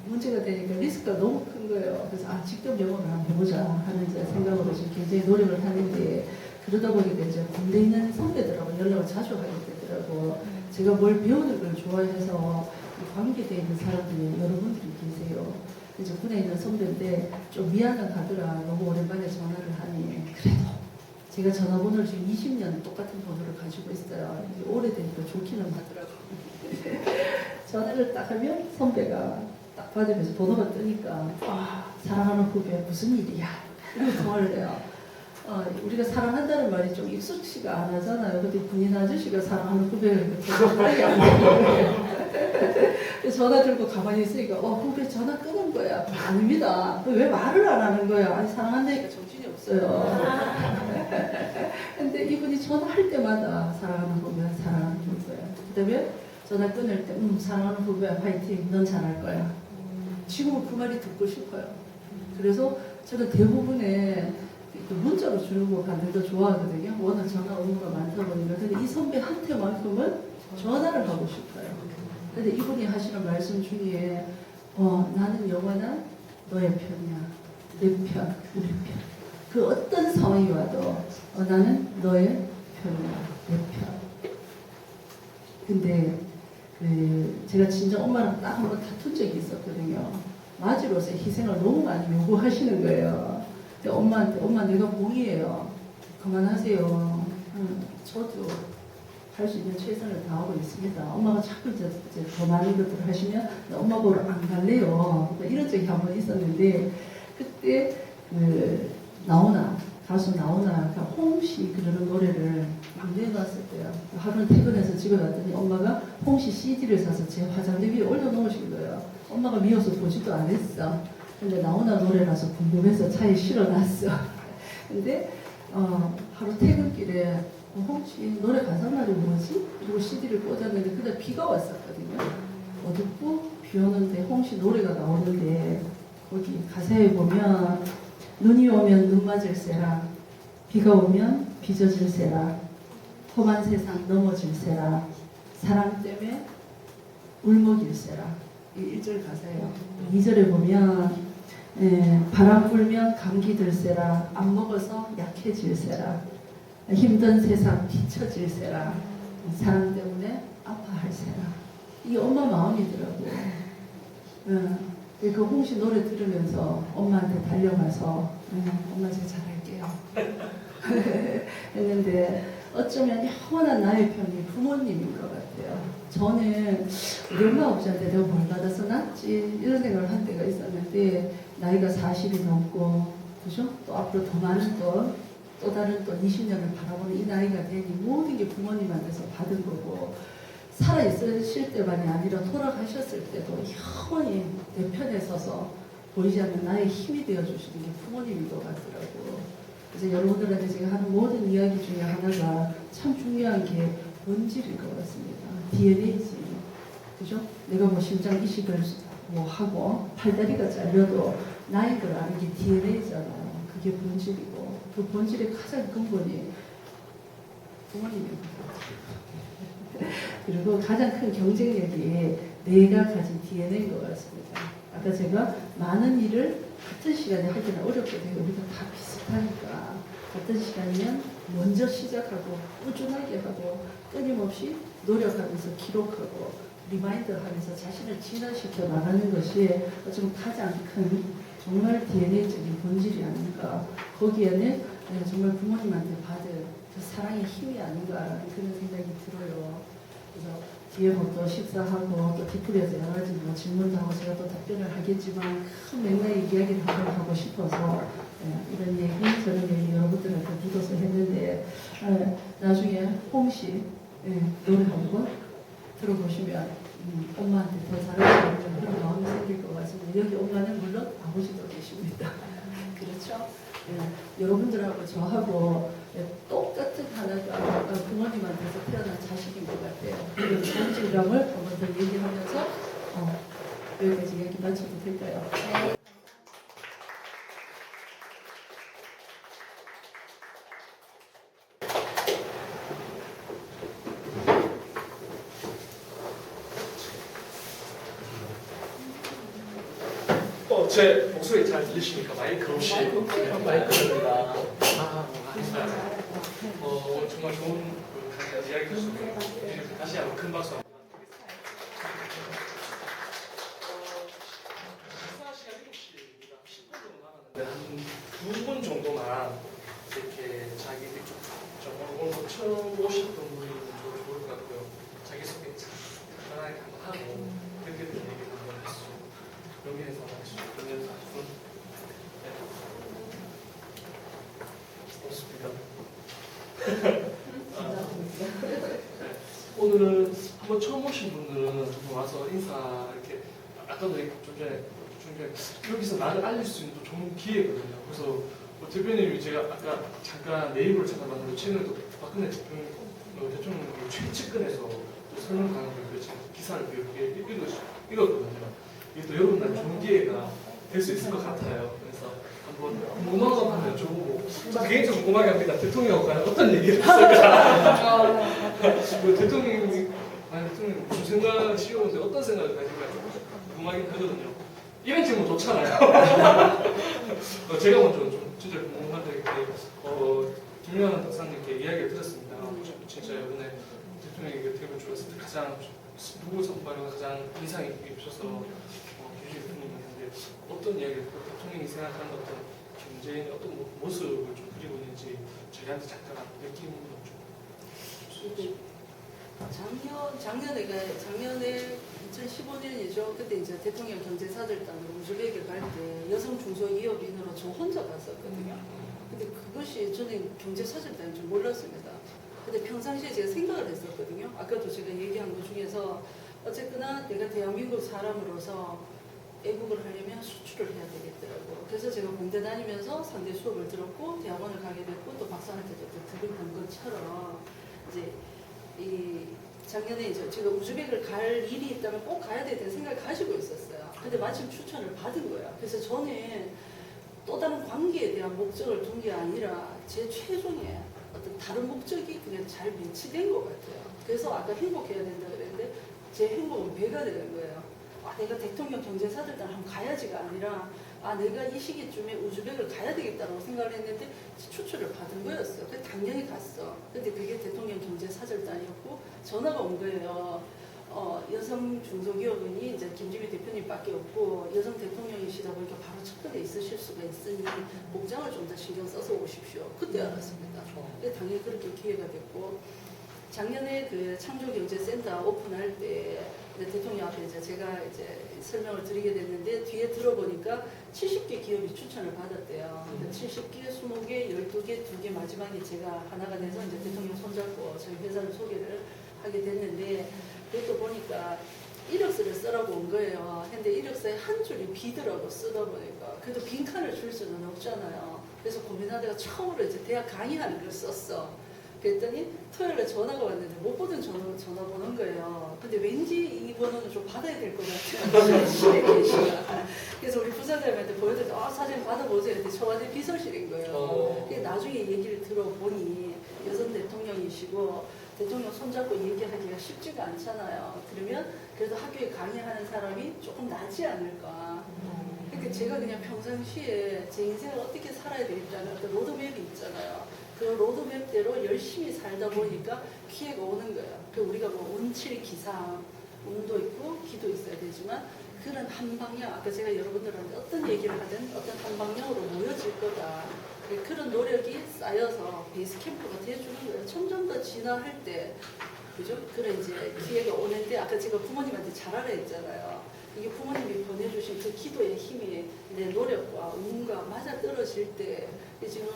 Speaker 1: 문제가 되니까 리스크가 너무 큰 거예요. 그래서 직접 영업을 한번 해보자 하는 이제 생각으로 지금 굉장히 노력을 하는데, 그러다 보니까 이제 군대에 있는 선배들하고 연락을 자주 하게 되더라고. 제가 뭘 배우는 걸 좋아해서 관계되어 있는 사람들이 여러분들이 계세요. 이제 군에 있는 선배인데 좀 미안하더라. 너무 오랜만에 전화를 하니. 그래도 제가 전화번호를 지금 20년 똑같은 번호를 가지고 있어요. 이게 오래되니까 좋기는 하더라고요. 전화를 딱 하면 선배가 딱 받으면서 번호가 뜨니까 사랑하는 후배 무슨 일이야? 이렇게 통화를 해요. 우리가 사랑한다는 말이 좀 익숙치가 안 하잖아요. 근데 군인 아저씨가 사랑하는 후배를 그렇게 편하게 안 해요. 그래서 전화 들고 가만히 있으니까 후배 전화 끊은 거야. 아닙니다. 왜 말을 안 하는 거야? 아니 사랑한다니까 정신이 없어요. 근데 이분이 전화할 때마다 사랑하는 후배, 사랑하는 후배. 그다음에 전화 끊을 때 사랑하는 후배야 파이팅, 넌 잘할 거야. 지금은 그 말이 듣고 싶어요. 그래서 저는 대부분의 그 문자로 주는 거 받는 거 좋아하거든요. 워낙 전화 업무가 많다 보니까. 근데 이 선배한테만큼은 전화를 하고 싶어요. 근데 이분이 하시는 말씀 중에 나는 영원한 너의 편이야. 내 편, 우리 편. 그 어떤 상황이 와도 나는 너의 편이야. 내 편. 근데 제가 진짜 엄마랑 딱 한 번 다툰 적이 있었거든요. 마지로서의 희생을 너무 많이 요구하시는 거예요. 근데 엄마한테 엄마 내가 공이에요. 그만하세요. 저도 할 수 있는 최선을 다하고 있습니다. 엄마가 자꾸 이제 더 많은 것들을 하시면 엄마 보러 안 갈래요. 이런 적이 한 번 있었는데 그때 나오나 가수 나오나 홍시 그러는 노래를 막 내놨을 때요. 하루는 퇴근해서 집에 갔더니 엄마가 홍시 CD를 사서 제 화장대 위에 올려놓으신 거예요. 엄마가 미워서 보지도 안 했어. 근데 나오나 노래라서 궁금해서 차에 실어놨어. 근데 하루 퇴근길에 홍시 노래 가사말이 뭐지? 그리고 CD를 꽂았는데 그날 비가 왔었거든요. 어둡고 비 오는데 홍시 노래가 나오는데 거기 가사에 보면 눈이 오면 눈 맞을세라 비가 오면 빚어질세라 험한 세상 넘어질세라 사랑 때문에 울먹일세라 이 1절 가사예요. 2절에 보면 바람 불면 감기 들세라 안 먹어서 약해질세라 힘든 세상 뒤처질세라 사랑 때문에 아파할세라 이게 엄마 마음이더라고요. 그 홍시 노래 들으면서 엄마한테 달려가서 엄마 제가 잘할게요 했는데 어쩌면 영원한 나의 편이 부모님인 것 같아요. 저는 우리 엄마 아버지한테 내가 뭘 받아서 낳지 이런 생각을 한 때가 있었는데 나이가 40이 넘고 그죠? 또 앞으로 더 많은 또 다른 또 20년을 바라보는 이 나이가 되니 모든 게 부모님한테서 받은 거고 살아있으실 때만이 아니라 돌아가셨을 때도 영원히 내 편에 서서 보이지 않는 나의 힘이 되어주시는 게 부모님인 것 같더라고요. 그래서 여러분들한테 제가 하는 모든 이야기 중에 하나가 참 중요한 게 본질일 것 같습니다. DNA지. 그죠? 내가 뭐 심장 이식을 뭐 하고 팔다리가 잘려도 나인 걸 아는 게 DNA잖아요. 그게 본질이고 그 본질의 가장 근본이 부모님입니다. 그리고 가장 큰 경쟁력이 내가 가진 DNA인 것 같습니다. 아까 제가 많은 일을 같은 시간에 하기는 어렵거든요. 우리가 다 비슷하니까. 같은 시간이면 먼저 시작하고 꾸준하게 하고 끊임없이 노력하면서 기록하고 리마인드하면서 자신을 진화시켜 나가는 것이 좀 가장 큰 정말 DNA적인 본질이 아닌가. 거기에는 정말 부모님한테 받은 그 사랑의 힘이 아닌가 그런 생각이 들어요. 그래서 뒤에 뭐또 식사하고 또 뒤풀이에서 여러 가지 뭐 질문도 하고 제가 또 답변을 하겠지만 큰 맥락의 이야기를 한번 하고 싶어서 이런 얘기 저런 얘기 여러분들한테 묻어서 했는데 나중에 홍시 노래 한번 들어보시면 엄마한테 더 잘하시는 그런 마음이 생길 것 같습니다. 여기 엄마는 물론 아버지도 계십니다. 그렇죠? 여러분들하고 저하고 똑같은 하나가 부모님한테서 태어난 자식인 것 같아요. 그 본질감을 한번 더 얘기하면서 여기까지 얘기 마쳐도 될까요? 네.
Speaker 4: 제 목소리 잘 들리십니까? 마이크 없이 마이크입니다. 정말 좋은 이야기 들었습니다. 다시 한번 큰 박수 한번 식사 시간 7시입니다. 10분 정도 남았는데 한 2분 정도만 이렇게 자기 정말 오늘 처음 오셨던 분이 좋을 것 같고요. 자기소개 간단하게 한번 하고 그렇게 된 얘기를 한번 했어요. 여기에서 그러면 없습니다. 오늘은 한번 처음 오신 분들은 와서 인사 아까도 좀 전에 여기서 나를 알릴 수 있는 또 좋은 기회거든요. 그래서 뭐 대표님이 제가 아까 잠깐 네이버를 찾아봤는데 최근에도 박근혜 대통령 최측근에서 또 설명 강의를 기사를 읽었거든요. 이게 또 여러분들 좋은 기회가 될 수 있을 것 같아요. 그래서 한번 문화가 보면 저보고 개인적으로 궁금하게 합니다. 대통령과 과연 어떤 얘기를 했을까? 그 대통령이 무슨 생각을 씌우는데 어떤 생각을 가질까 궁금하긴 하거든요. 이런 질문 좋잖아요. 제가 먼저 좀 진짜 궁금한데 김영환 박사님께 이야기를 들었습니다. 진짜 이번에 대통령이 대통령 출연했을 때 가장 누구 선발로 가장 인상이 깊으셔서 유지 대통령이었는데 어떤 이야기를 대통령이 생각하는 어떤 경제의 어떤 모습을 좀 그리고 있는지 저희한테 잠깐 느낌으로 좀
Speaker 1: 작년에 2015년이죠. 그때 이제 대통령 경제사절단으로 우즈벡에 갈 때 여성 중소기업인으로 저 혼자 갔었거든요. 근데 그것이 저는 경제사절단인 줄 몰랐습니다. 근데 평상시에 제가 생각을 했었거든요. 아까도 제가 얘기한 것 중에서 어쨌거나 내가 대한민국 사람으로서 애국을 하려면 수출을 해야 되겠더라고요. 그래서 제가 공대 다니면서 상대 수업을 들었고 대학원을 가게 됐고 또 박사한테도 들은 것처럼 이제 이 작년에 이제 제가 우즈벡을 갈 일이 있다면 꼭 가야 되는 생각을 가지고 있었어요. 근데 마침 추천을 받은 거예요. 그래서 저는 또 다른 관계에 대한 목적을 둔 게 아니라 제 최종의 어떤 다른 목적이 그냥 잘 매치된 것 같아요. 그래서 아까 행복해야 된다 그랬는데 제 행복은 배가 되는 거예요. 내가 대통령 경제사절단 한번 가야지가 아니라 내가 이 시기쯤에 우즈벡을 가야 되겠다고 생각을 했는데 추천을 받은 거였어요. 그래서 당연히 갔어. 근데 그게 대통령 경제사절단이었고 전화가 온 거예요. 여성 중소기업은이 이제 김지미 대표님밖에 없고 여성 대통령이시다 보니까 바로 측근에 있으실 수가 있으니 목장을 좀 더 신경 써서 오십시오. 그때 알았습니다. 당연히 그렇게 기회가 됐고 작년에 그 창조경제센터 오픈할 때 대통령 앞에 이제 제가 이제 설명을 드리게 됐는데 뒤에 들어보니까 70개 기업이 추천을 받았대요. 70개, 20개, 12개, 2개 마지막에 제가 하나가 돼서 이제 대통령 손잡고 저희 회사를 소개를 하게 됐는데 그것도 보니까 이력서를 쓰라고 온 거예요. 근데 이력서에 한 줄이 비더라고 쓰다 보니까 그래도 빈칸을 줄 수는 없잖아요. 그래서 고민하다가 처음으로 이제 대학 강의하는 걸 썼어. 그랬더니 토요일에 전화가 왔는데 못 보던 전화번호인 거예요. 근데 왠지 이 번호는 좀 받아야 될 것 같아요. 실에 계시가. 그래서 우리 부사장님한테 보여드렸더니 사진 받아보세요. 근데 청와대 비서실인 거예요. 나중에 얘기를 들어보니 여성 대통령이시고 대통령 손잡고 얘기하기가 쉽지가 않잖아요. 그러면 그래도 학교에 강의하는 사람이 조금 나지 않을까. 그러니까 제가 그냥 평상시에 제 인생을 어떻게 살아야 되겠다는 어떤 로드맵이 있잖아요. 그 로드맵대로 열심히 살다 보니까 기회가 오는 거예요. 그 우리가 뭐 운칠 기상, 운도 있고 기도 있어야 되지만 그런 한 방향, 아까 제가 여러분들한테 어떤 얘기를 하든 어떤 한 방향으로 모여질 거다. 그런 노력이 쌓여서 베이스 캠프가 돼주는 거예요. 점점 더 진화할 때, 그죠? 그런 이제 기회가 오는데 아까 제가 부모님한테 잘하라 했잖아요. 이게 부모님이 보내주신 그 기도의 힘이 내 노력과 운과 맞아 떨어질 때 지금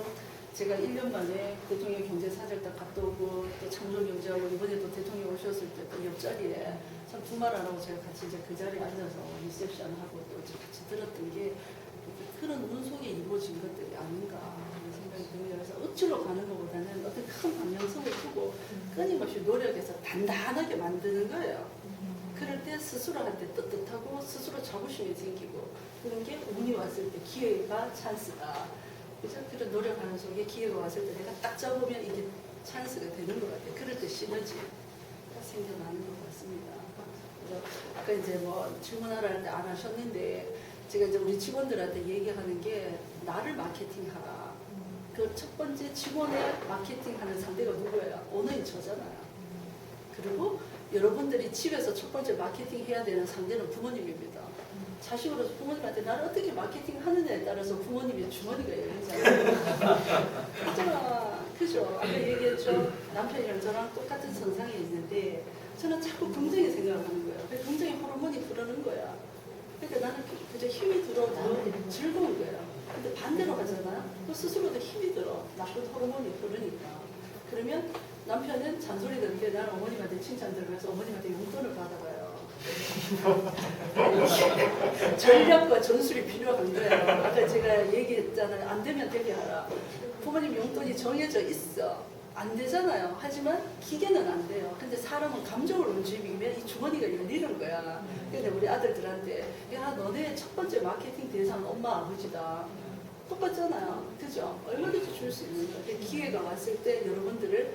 Speaker 1: 제가 1년 만에 대통령 경제사절단 갔다 오고 또 창조경제하고 이번에도 대통령 오셨을 때 또 옆자리에 참 두말 안 하고 제가 같이 이제 그 자리에 앉아서 리셉션하고 또 같이 들었던 게 그런 운 속에 이루어진 것들이 아닌가 하는 생각이 듭니다. 그래서 억지로 가는 것보다는 어떤 큰 방향성을 두고 끊임없이 노력해서 단단하게 만드는 거예요. 그럴 때 스스로한테 떳떳하고 스스로 자부심이 생기고 그런 게 운이 왔을 때 기회가 찬스다. 그래서 그런 노력하는 속에 기회가 왔을 때 내가 딱 잡으면 이게 찬스가 되는 것 같아요. 그럴 때 시너지가 생겨나는 것 같습니다. 그래서 아까 이제 뭐 질문하라 할 때 안 하셨는데 제가 이제 우리 직원들한테 얘기하는 게 나를 마케팅하라. 그 첫 번째 직원의 마케팅하는 상대가 누구예요? 오너인 저잖아요. 그리고 여러분들이 집에서 첫 번째 마케팅 해야 되는 상대는 부모님입니다. 자식으로서 부모님한테 나를 어떻게 마케팅 하느냐에 따라서 부모님의 주머니가 열리잖아요. 그죠? 아까 얘기했죠? 남편이랑 저랑 똑같은 선상에 있는데 저는 자꾸 긍정의 생각을 하는 거예요. 긍정의 호르몬이 흐르는 거야. 그러니까 나는 그저 힘이 들어, 나는 즐거운 거예요. 근데 반대로 가잖아요. 또 스스로도 힘이 들어. 나쁜 호르몬이 흐르니까. 그러면 남편은 잔소리 듣는데 나는 어머님한테 칭찬 들으면서 어머님한테 용돈을 받아가요. 전략과 전술이 필요한 거예요. 아까 제가 얘기했잖아요. 안 되면 되게 하라. 부모님 용돈이 정해져 있어. 안 되잖아요. 하지만 기계는 안 돼요. 근데 사람은 감정을 움직이면 이 주머니가 열리는 거야. 근데 우리 아들들한테 야 너네 첫 번째 마케팅 대상은 엄마 아버지다. 똑같잖아요. 그죠? 얼마든지 줄 수 있는 거예요. 기회가 왔을 때 여러분들을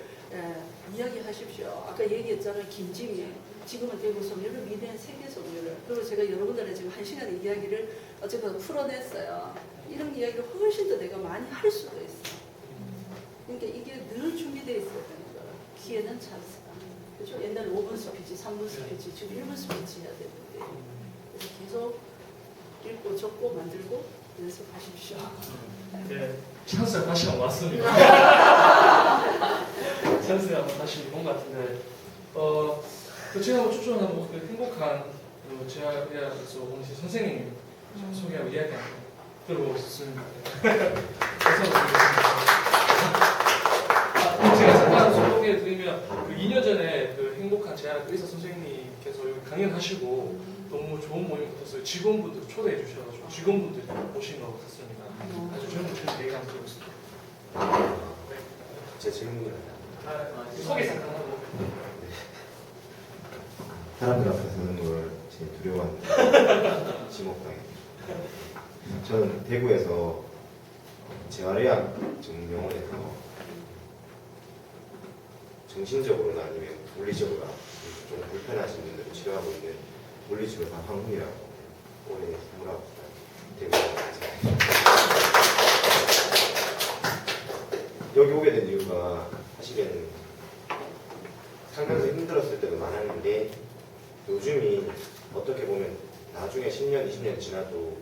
Speaker 1: 이야기하십시오. 아까 얘기했잖아요. 김지미. 지금은 대구 성교를 미래는 세계 성교를. 그리고 제가 여러분들의 지금 1시간의 이야기를 어쨌든 풀어냈어요. 이런 이야기를 훨씬 더 내가 많이 할 수도 있어. 그러니까 이게 늘 준비되어 있어야 되는 거예요. 기회는 찬스다. 그죠? 옛날에 5분 스피치, 3분 스피치, 지금 1분 스피치 해야 되는데. 그래서 계속 읽고 적고 만들고 연습하십시오.
Speaker 4: 네, 찬스가 다시 한번 왔습니다. 찬스가 한번 다시 온 것 같은데, 제가 한번 추천한 그 행복한 제아에서 오신 선생님 소개하고 이야기 한번 들어보겠습니다. 제가 잠깐 소개해드리면 그 2년 전에 그 행복한 제아학 의사 선생님께서 여기 강연하시고 너무 좋은 모임 같았어요. 직원분들 초대해 주셔가지고 직원분들이 오신 것 같습니다. 아주 젊은 얘기 한번 들어보겠습니다.
Speaker 5: 제 질문을
Speaker 4: 소개 잠깐 하고.
Speaker 5: 사람들 앞에 서는 걸 제일 두려워하는 지목당입니다. 저는 대구에서 재활의학 전문병원에서 정신적으로나 아니면 물리적으로 좀 불편하신 분들을 치료하고 있는 물리치료사 황훈이라고 올해 29살 대구에서 여기 오게 된 이유가 사실은 살면서 힘들었을 때도 많았는데 요즘이 어떻게 보면 나중에 10년, 20년 지나도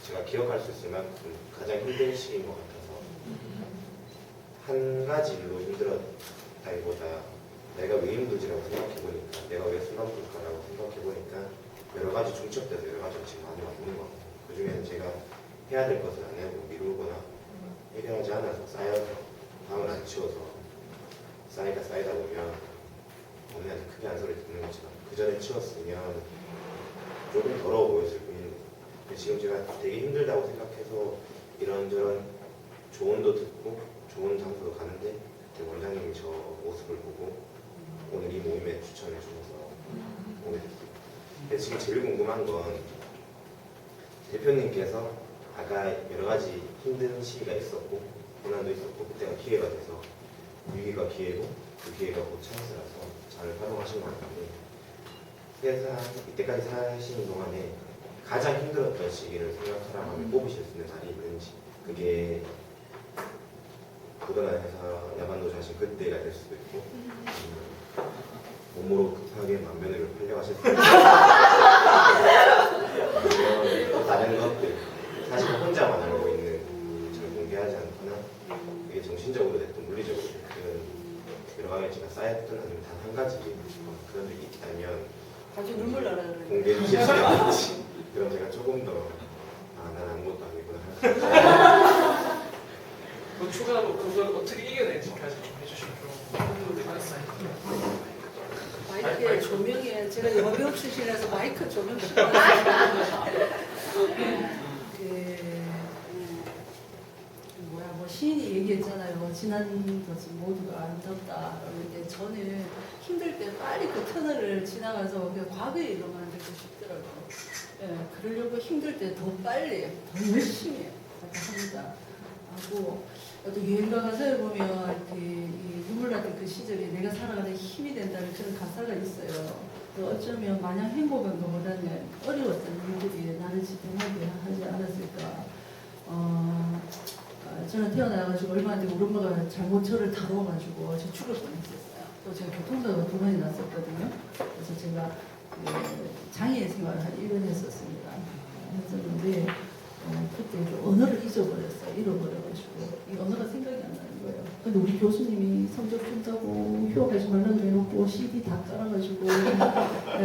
Speaker 5: 제가 기억할 수 있을 만큼 가장 힘든 시기인 것 같아서 한 가지 일로 힘들었다기보다 내가 왜 힘들지라고 생각해보니까 내가 왜 슬럼프일까라고 생각해보니까 여러 가지 중첩돼서 여러 가지가 지금 많이 왔는 것 같아요. 그 중에는 제가 해야 될 것을 안 하고 미루거나 해결하지 않아서 쌓여서 밤을 안 치워서 쌓이다 보면 어머니한테 크게 한 소리 듣는 거지만 그 전에 치웠으면 조금 더러워 보였을 뿐인데 지금 제가 되게 힘들다고 생각해서 이런저런 조언도 듣고 좋은 장소로 가는데 그때 원장님이 저 모습을 보고 오늘 이 모임에 추천해 주셔서 오게 됐습니다. 근데 지금 제일 궁금한 건 대표님께서 아까 여러 가지 힘든 시기가 있었고 고난도 있었고 그때가 기회가 돼서 위기가 기회고 그 기회가 곧 찬스라서 잘 활용하신 것 같은데 회사 이때까지 사시는 동안에 가장 힘들었던 시기를 생각하라면 뽑으실 수 있는 날이 있는지 그게 고등한 회사 야반도주 하신 그때가 될 수도 있고 몸으로 급하게 만면을 팔려가실 수도 있고 또 다른 것들 사실 혼자만 알고 있는 잘 공개하지 않거나 이게 정신적으로 됐든 물리적으로 됐든 여러 가지가 쌓였든 아니면 단 한 가지 그런 적이 있다면
Speaker 1: 아주 눈물 나라 그러네.
Speaker 5: 공개해 주실 수 있는지 그럼 제가 조금 더 난 아무것도 아니구나
Speaker 4: 그 추가로 그걸 어떻게 이겨낼지까지 좀 해주시면
Speaker 1: 마이크에 조명에 제가 영어배우 출신이라서 마이크 조명 싫어하는데 뭐 시인이 얘기했잖아요. 지난 것은 모두가 아름답다. 그런데 저는 힘들 때 빨리 그 터널을 지나가서 그 과거에 일어나는 게 싶더라고요. 그러려고 힘들 때 더 빨리, 더 열심히 합니다. 하고 또 여행가 가사에 보면 이 눈물 났던 그 시절에 내가 살아가는 힘이 된다는 그런 가사가 있어요. 어쩌면 마냥 행복한 것보다는 어려웠던 일들이 나를 지탱하게 하지 않았을까. 저는 태어나가지고 얼마 안 되고 우리 엄마가 잘못 저를 다뤄가지고 저 죽을 뻔했었어요. 또 제가 교통사고가 2번이 났었거든요. 그래서 제가 장애인 생활을 한 1년 했었습니다. 했었는데 그때 언어를 잊어버렸어요. 잃어버려가지고 이 언어가 생각이 안 나는 거예요. 근데 우리 교수님이 성적 준다고 휴학하지 말라고 해놓고 CD 다 깔아가지고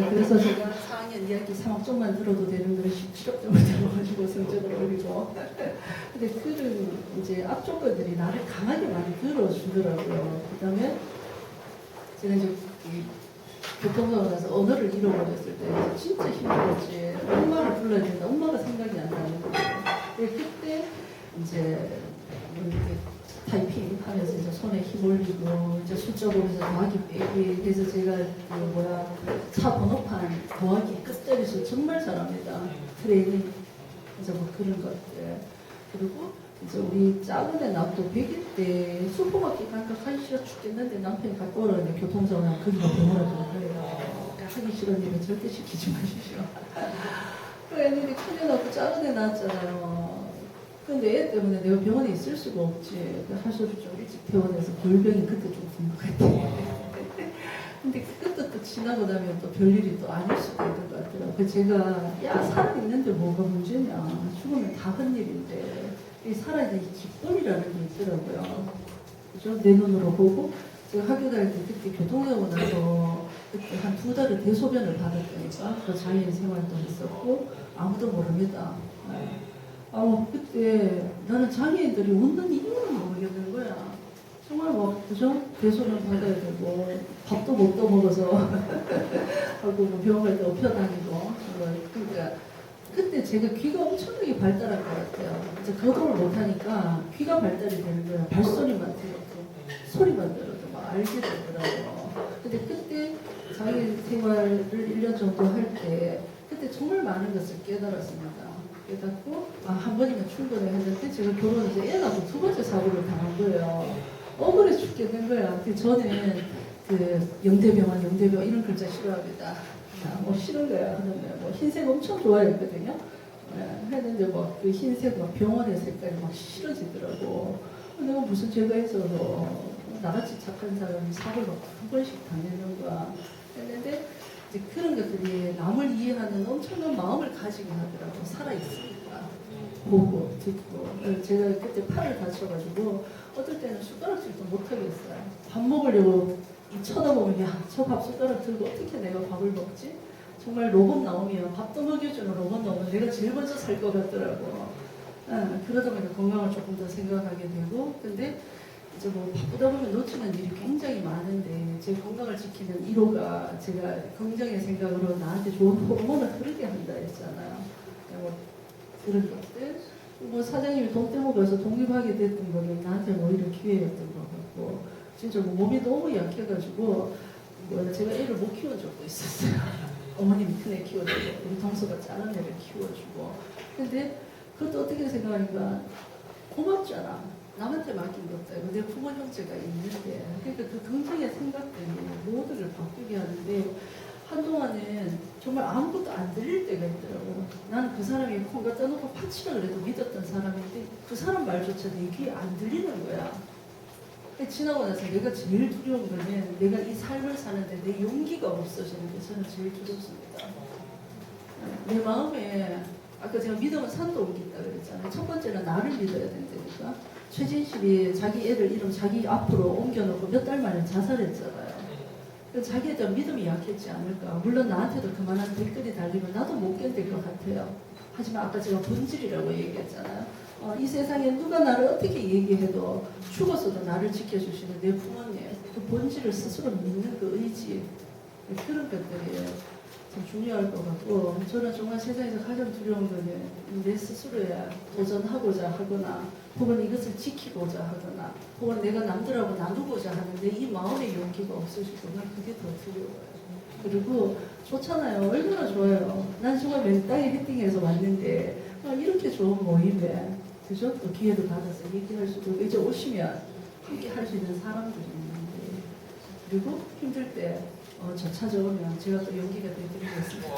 Speaker 1: 그래서 제가 4학년 2학기 3학점만 들어도 되는 걸 17학점을 들어가지고 성적을 올리고 근데 그런 이제 앞쪽거들이 나를 강하게 많이 들어주더라고요. 그 다음에 제가 이제 교통사고 나서 언어를 잃어버렸을 때 진짜 힘들었지. 엄마를 불러야 된다. 엄마가 생각이 안 나는 거예요. 그때 이제 이렇게 타이핑 하면서 이제 손에 힘 올리고 이제 숫자 보면서 더하기 빼기. 그래서 제가 차 번호판 더하기 끝자리에서 정말 잘합니다. 트레이닝 이제 뭐 그런 것들. 그리고 이제 우리 작은 애 남도 100일 때 슈퍼마켓 가니까 가기 싫어 죽겠는데 남편이 갖고 오라는데 교통사고 나면 거기가 병원에 가는 거예요. 하기 싫은 일은 절대 시키지 마십시오. 그 애들이 큰애 낳고 작은 애 낳았잖아요. 근데 애 때문에 내가 병원에 있을 수가 없지. 할 소리 좀 일찍 퇴원해서 골병이 그때 좀 든 것 같아. 근데 그것도 또 지나고 나면 또 별일이 또 아닐 수도 있는 것 같더라고요. 그래서 제가 야 살아있는데 뭐가 문제냐. 죽으면 다 헛일인데 이 살아있는 이 기쁨이라는 게 있더라고요. 그죠? 내 눈으로 보고 제가 학교 다닐 때 그때 교통사고 나서 그때 한 2달을 대소변을 받았다니까 그 장애인 생활도 했었고 아무도 모릅니다. 그때 나는 장애인들이 웃는 이유를 모르겠는 거야. 정말 막 그죠? 대소변 받아야 되고 밥도 못 떠먹어서 하고 뭐 병원 갈 때 업혀 다니고 그러니까 그때 제가 귀가 엄청나게 발달한 것 같아요. 이제 거동을 못하니까 귀가 발달이 되는 거야. 발소리만 들어도 소리만 들어도 막 알게 되더라고요. 근데 그때 장애인 생활을 1년 정도 할 때 그때 정말 많은 것을 깨달았습니다. 깨닫고 한 번이면 충분해 했는데 제가 결혼을 이제 애 낳고 2번째 사고를 당한 거예요. 억울해 죽겠는 거야. 저는 영대병원 이런 글자 싫어합니다. 뭐 싫은 거야. 하는데 뭐 흰색 엄청 좋아했거든요. 했는데 막 그 흰색 막 병원의 색깔이 막 싫어지더라고. 내가 무슨 죄가 있어서 나같이 착한 사람이 사고를 막 2번씩 당하는 거야. 했는데 이제 그런 것들이 남을 이해하는 엄청난 마음을 가지게 하더라고. 살아있으니까. 보고 듣고. 제가 그때 팔을 다쳐가지고 어떨 때는 숟가락질도 못하겠어요. 밥 먹으려고 쳐다보면 야, 저 밥 숟가락 들고 어떻게 내가 밥을 먹지? 정말 로봇 나오면 밥도 먹여주는 로봇 나오면 내가 제일 먼저 살 것 같더라고. 그러다 보니까 건강을 조금 더 생각하게 되고 근데 이제 뭐 바쁘다 보면 놓치는 일이 굉장히 많은데 제 건강을 지키는 1호가 제가 긍정의 생각으로 나한테 좋은 호르몬을 흐르게 한다 했잖아요. 뭐 그런 것들 뭐 사장님이 돈 떼먹어서 독립하게 됐던 거는 나한테 오히려 기회였던 것 같고 진짜 뭐 몸이 너무 약해가지고 제가 애를 못 키운 적도 있었어요. 어머님이 큰애 키워주고 우리 동서가 작은 애를 키워주고 근데 그것도 어떻게 생각하니까 고맙잖아. 남한테 맡긴 것도 아니고 내 부모 형제가 있는데 그러니까 그 긍정의 생각 때문에 모두를 바뀌게 하는데 한동안은 정말 아무것도 안 들릴 때가 있더라고. 나는 그 사람이 콩 갖다 놓고 파치라 그래도 믿었던 사람인데 그 사람 말조차 내 귀에 안 들리는 거야. 지나고 나서 내가 제일 두려운 거는 내가 이 삶을 사는데 내 용기가 없어지는 게 저는 제일 두렵습니다. 내 마음에 아까 제가 믿음은 산도 옮긴다 그랬잖아요. 첫 번째는 나를 믿어야 된다니까. 최진실이 자기 애를 이름 자기 앞으로 옮겨놓고 몇 달 만에 자살했잖아요. 자기에 대한 믿음이 약했지 않을까. 물론 나한테도 그만한 댓글이 달리면 나도 못 견딜 것 같아요. 하지만 아까 제가 본질이라고 얘기했잖아요. 이 세상에 누가 나를 어떻게 얘기해도 죽어서도 나를 지켜주시는 내 부모님 그 본질을 스스로 믿는 그 의지 그런 것들이 참 중요할 것 같고 저는 정말 세상에서 가장 두려운 거는 내 스스로에 도전하고자 하거나 혹은 이것을 지키고자 하거나 혹은 내가 남들하고 나누고자 하는데 이 마음의 용기가 없으시고 난 그게 더 두려워요. 그리고 좋잖아요. 얼마나 좋아요. 난 정말 맨 땅에 헤딩해서 왔는데 이렇게 좋은 모임에 그죠? 또 기회도 받아서 얘기할 수도 있고 이제 오시면 함께 할 수 있는 사람들이 있는데 그리고 힘들 때 저 찾아오면 제가 또 용기가 되드리겠습니다.